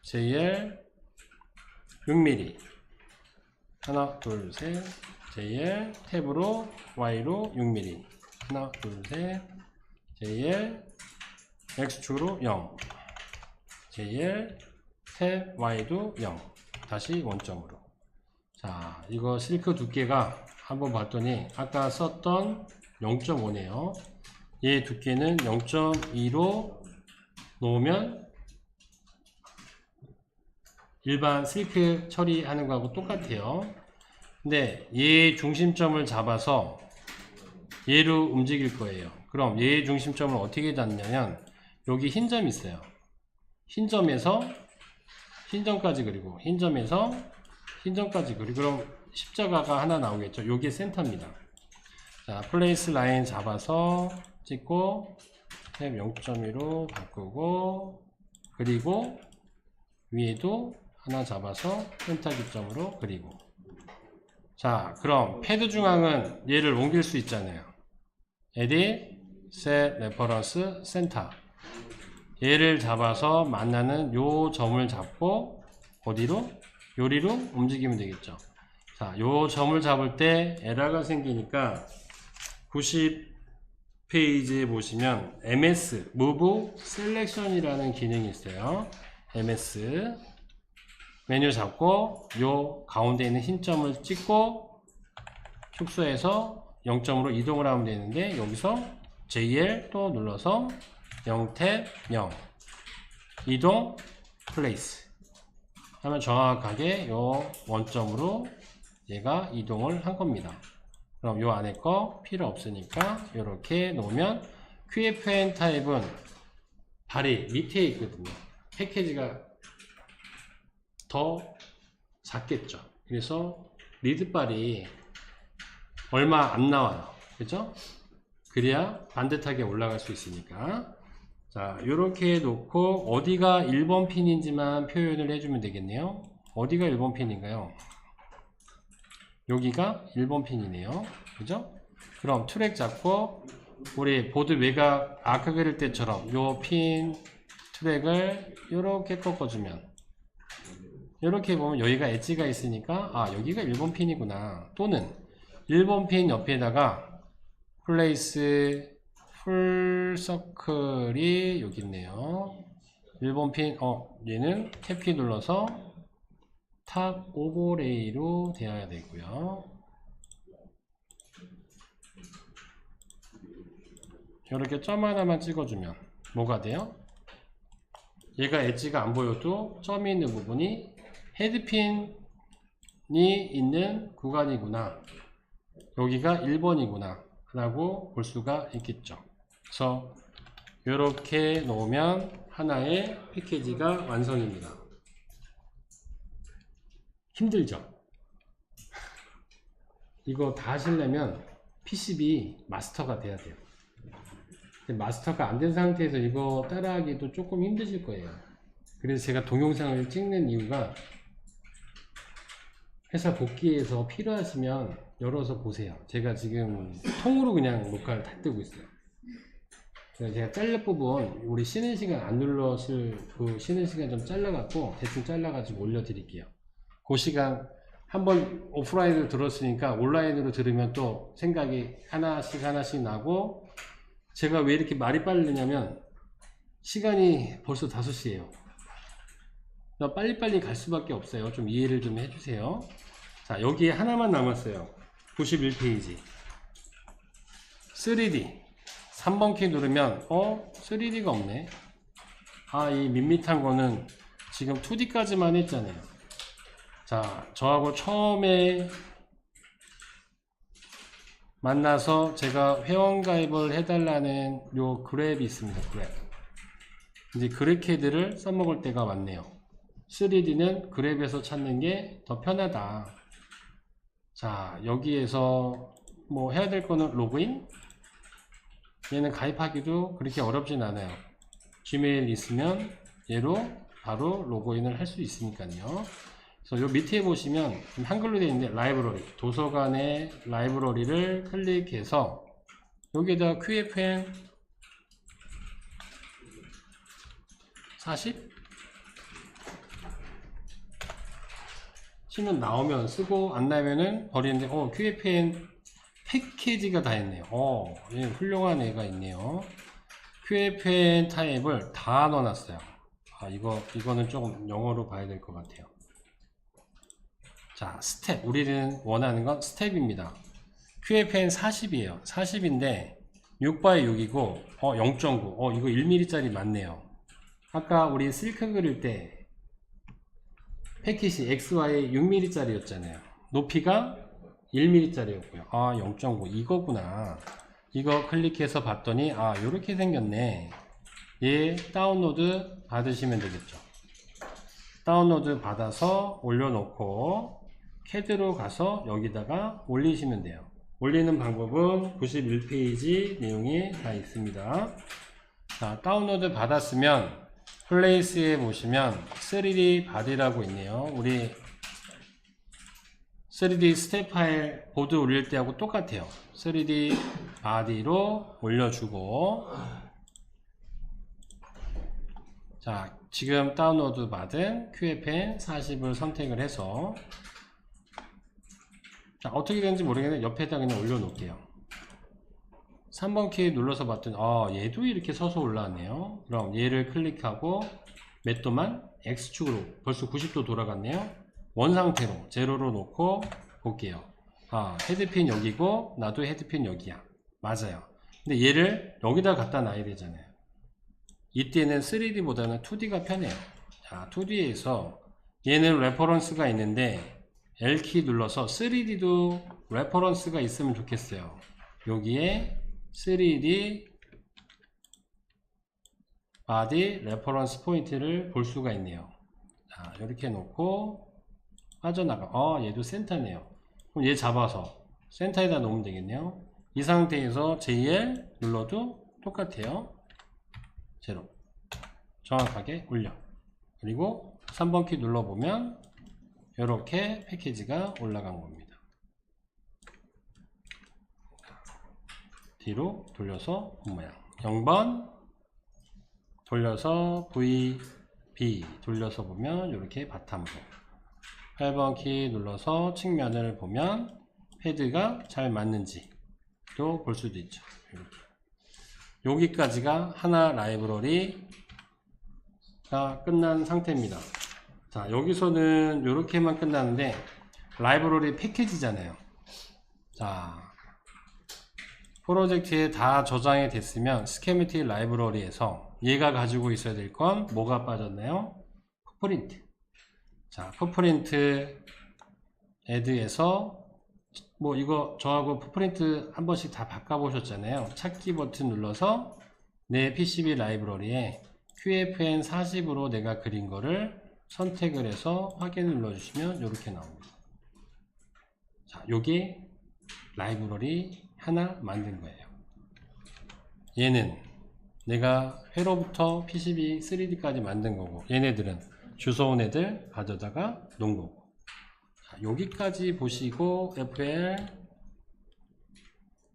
JL 6mm 하나 둘셋 JL 탭으로 Y로 6mm 하나 둘셋 JL X축으로 0 JL 탭 Y도 0 다시 원점으로. 자, 이거 실크 두께가 한번 봤더니 아까 썼던 0.5네요. 얘 두께는 0.2로 놓으면 일반 실크 처리하는 거하고 똑같아요. 근데 얘 중심점을 잡아서 얘로 움직일 거예요. 그럼 얘 중심점을 어떻게 잡냐면 여기 흰 점이 있어요. 흰 점에서 흰 점까지 그리고 흰 점에서 흰 점까지 그리고 그럼 십자가가 하나 나오겠죠. 요게 센터입니다. 자, 플레이스 라인 잡아서 찍고 탭 0.2로 바꾸고 그리고 위에도 하나 잡아서 센터 기점으로 그리고. 자, 그럼 패드 중앙은 얘를 옮길 수 있잖아요. Edit, Set, Reference, Center. 얘를 잡아서 만나는 요 점을 잡고 어디로? 요리로 움직이면 되겠죠. 자, 요 점을 잡을 때 에러가 생기니까 90페이지에 보시면 MS, Move Selection이라는 기능이 있어요. MS 메뉴 잡고 요 가운데 있는 흰 점을 찍고 축소해서 0점으로 이동을 하면 되는데 여기서 JL 또 눌러서 0탭 0 이동 플레이스 하면 정확하게 요 원점으로 얘가 이동을 한 겁니다. 그럼 요 안에 거 필요 없으니까 이렇게 놓으면 QFN 타입은 발이 밑에 있거든요. 패키지가 더 작겠죠. 그래서 리드발이 얼마 안 나와요. 그죠? 그래야 반듯하게 올라갈 수 있으니까. 자, 요렇게 놓고 어디가 1번 핀인지만 표현을 해주면 되겠네요. 어디가 1번 핀인가요? 여기가 1번 핀이네요. 그죠? 그럼 트랙 잡고 우리 보드 외곽 아크 그릴 때처럼 요 핀 트랙을 요렇게 꺾어주면 이렇게 보면 여기가 엣지가 있으니까 아, 여기가 1번 핀이구나. 또는 1번 핀 옆에다가 플레이스 풀 서클이 여기 있네요. 1번 핀 얘는 탭키 눌러서 탑 오버레이로 되어야 되고요. 이렇게 점 하나만 찍어주면 뭐가 돼요? 얘가 엣지가 안 보여도 점이 있는 부분이 헤드핀이 있는 구간이구나. 여기가 1번이구나 라고 볼 수가 있겠죠. 그래서 이렇게 놓으면 하나의 패키지가 완성입니다. 힘들죠? 이거 다 하시려면 PCB 마스터가 돼야 돼요. 마스터가 안 된 상태에서 이거 따라하기도 조금 힘드실 거예요. 그래서 제가 동영상을 찍는 이유가 회사 복귀해서 필요하시면 열어서 보세요. 제가 지금 통으로 그냥 녹화를 다 뜨고 있어요. 그래서 제가 잘릴 부분 우리 쉬는 시간 안 눌렀을 그 쉬는 시간 좀 잘라갖고 대충 잘라가지고 올려드릴게요. 그 시간 한번 오프라인으로 들었으니까 온라인으로 들으면 또 생각이 하나씩 나고 제가 왜 이렇게 말이 빠르냐면 시간이 벌써 5시예요. 빨리빨리 갈 수밖에 없어요. 좀 이해를 좀 해주세요. 자, 여기에 하나만 남았어요. 91페이지 3D 3번 키 누르면 3D가 없네. 아, 이 밋밋한 거는 지금 2D까지만 했잖아요. 자, 저하고 처음에 만나서 제가 회원가입을 해달라는 요 그랩이 있습니다. 그랩. 이제 그래캐드를 써먹을 때가 왔네요. 3D는 그랩에서 찾는 게 더 편하다. 자, 여기에서 뭐 해야 될 거는 로그인? 얘는 가입하기도 그렇게 어렵진 않아요. 지메일 있으면 얘로 바로 로그인을 할 수 있으니까요. 그래서 요 밑에 보시면 한글로 되어 있는데 라이브러리, 도서관의 라이브러리를 클릭해서 여기에다 QFN 40 치면 나오면 쓰고 안 나오면은 버리는데 QFN 패키지가 다 있네요. 예, 훌륭한 애가 있네요. QFN 타입을 다 넣어놨어요. 이거는 조금 영어로 봐야 될 것 같아요. 자, 스텝. 우리는 원하는 건 스텝입니다. QFN 40이에요. 40인데 6x6이고 0.9. 이거 1mm 짜리 맞네요. 아까 우리 실크 그릴 때 패킷이 XY 6mm 짜리였잖아요. 높이가 1mm 짜리였고요. 0.9 이거구나. 이거 클릭해서 봤더니 요렇게 생겼네. 얘 다운로드 받으시면 되겠죠. 다운로드 받아서 올려놓고 캐드로 가서 여기다가 올리시면 돼요. 올리는 방법은 91페이지 내용이 다 있습니다. 자, 다운로드 받았으면 플레이스에 보시면 3D 바디라고 있네요. 우리 3D 스텝 파일 보드 올릴 때하고 똑같아요. 3D 바디로 올려주고, 자, 지금 다운로드 받은 QFN 40을 선택을 해서, 자, 어떻게 되는지 모르겠는데 옆에다 그냥 올려놓을게요. 3번 키 눌러서 봤더니 얘도 이렇게 서서 올라왔네요. 그럼 얘를 클릭하고 몇 도만? X축으로 벌써 90도 돌아갔네요. 원 상태로 제로로 놓고 볼게요. 헤드핀 여기고 나도 헤드핀 여기야. 맞아요. 근데 얘를 여기다 갖다 놔야 되잖아요. 이때는 3D보다는 2D가 편해요. 자, 2D에서 얘는 레퍼런스가 있는데 L키 눌러서 3D도 레퍼런스가 있으면 좋겠어요. 여기에 3D 바디 레퍼런스 포인트를 볼 수가 있네요. 자, 이렇게 놓고 빠져나가. 얘도 센터네요. 그럼 얘 잡아서 센터에다 놓으면 되겠네요. 이 상태에서 JL 눌러도 똑같아요. 제로. 정확하게 올려. 그리고 3번 키 눌러보면 이렇게 패키지가 올라간 겁니다. 뒤로 돌려서 본 모양. 0번 돌려서 VB 돌려서 보면 이렇게 바탕으로. 8번 키 눌러서 측면을 보면 패드가 잘 맞는지 또 볼 수도 있죠. 이렇게. 여기까지가 하나 라이브러리가 끝난 상태입니다. 자, 여기서는 이렇게만 끝나는데 라이브러리 패키지잖아요. 자, 프로젝트에 다 저장이 됐으면 스케매틱 라이브러리에서 얘가 가지고 있어야 될 건 뭐가 빠졌나요? 풋프린트. 자, 풋프린트 애드에서 이거 저하고 풋프린트 한 번씩 다 바꿔보셨잖아요. 찾기 버튼 눌러서 내 PCB 라이브러리에 QFN 40으로 내가 그린 거를 선택을 해서 확인을 눌러주시면 이렇게 나옵니다. 자, 요게 라이브러리 하나 만든 거예요. 얘는 내가 회로부터 PCB 3D까지 만든 거고, 얘네들은 주워온 애들 가져다가 놓은 거고. 자, 여기까지 보시고 FL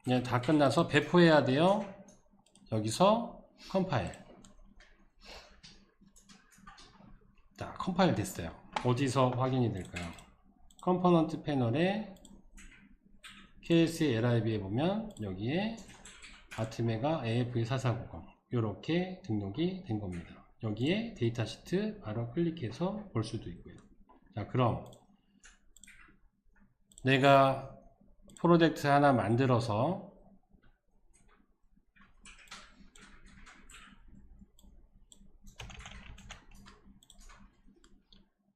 그냥 다 끝나서 배포해야 돼요. 여기서 컴파일. 자, 컴파일 됐어요. 어디서 확인이 될까요? 컴포넌트 패널에 KS의 LIB에 보면 여기에 아트메가 AF4490 이렇게 등록이 된 겁니다. 여기에 데이터 시트 바로 클릭해서 볼 수도 있고요. 자, 그럼 내가 프로젝트 하나 만들어서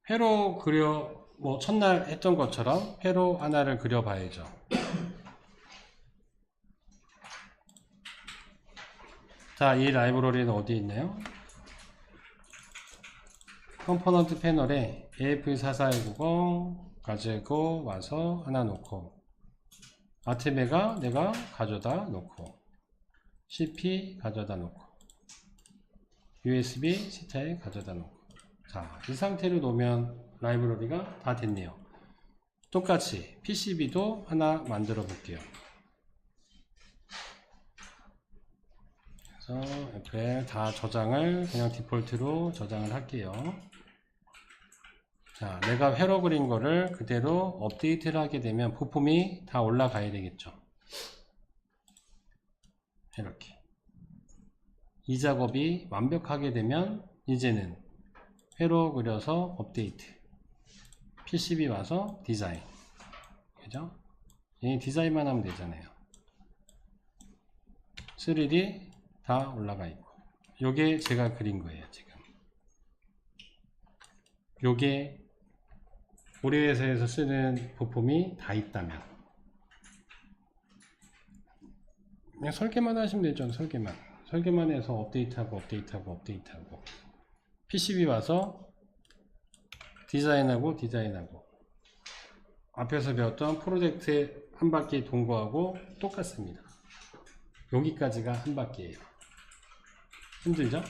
회로 그려 첫날 했던 것처럼 회로 하나를 그려 봐야죠. 자, 이 라이브러리는 어디에 있나요? 컴포넌트 패널에 AF4490 가지고 와서 하나 놓고, 아트메가 내가 가져다 놓고, CP 가져다 놓고, USB 스타일 가져다 놓고. 자, 이 상태로 놓으면 라이브러리가 다 됐네요. 똑같이 PCB도 하나 만들어 볼게요. 그래서 FL 다 저장을 그냥 디폴트로 저장을 할게요. 자, 내가 회로 그린 거를 그대로 업데이트를 하게 되면 부품이 다 올라가야 되겠죠. 이렇게. 이 작업이 완벽하게 되면 이제는 회로 그려서 업데이트. PCB 와서 디자인. 그죠? 이 디자인만 하면 되잖아요. 3D 다 올라가 있고. 요게 제가 그린 거예요, 지금. 요게 우리 회사에서 쓰는 부품이 다 있다면. 그냥 설계만 하시면 되죠, 설계만. 설계만 해서 업데이트하고, 업데이트하고, 업데이트하고. PCB 와서 디자인하고, 디자인하고. 앞에서 배웠던 프로젝트 한 바퀴 동거하고 똑같습니다. 여기까지가 한 바퀴예요. 힘들죠?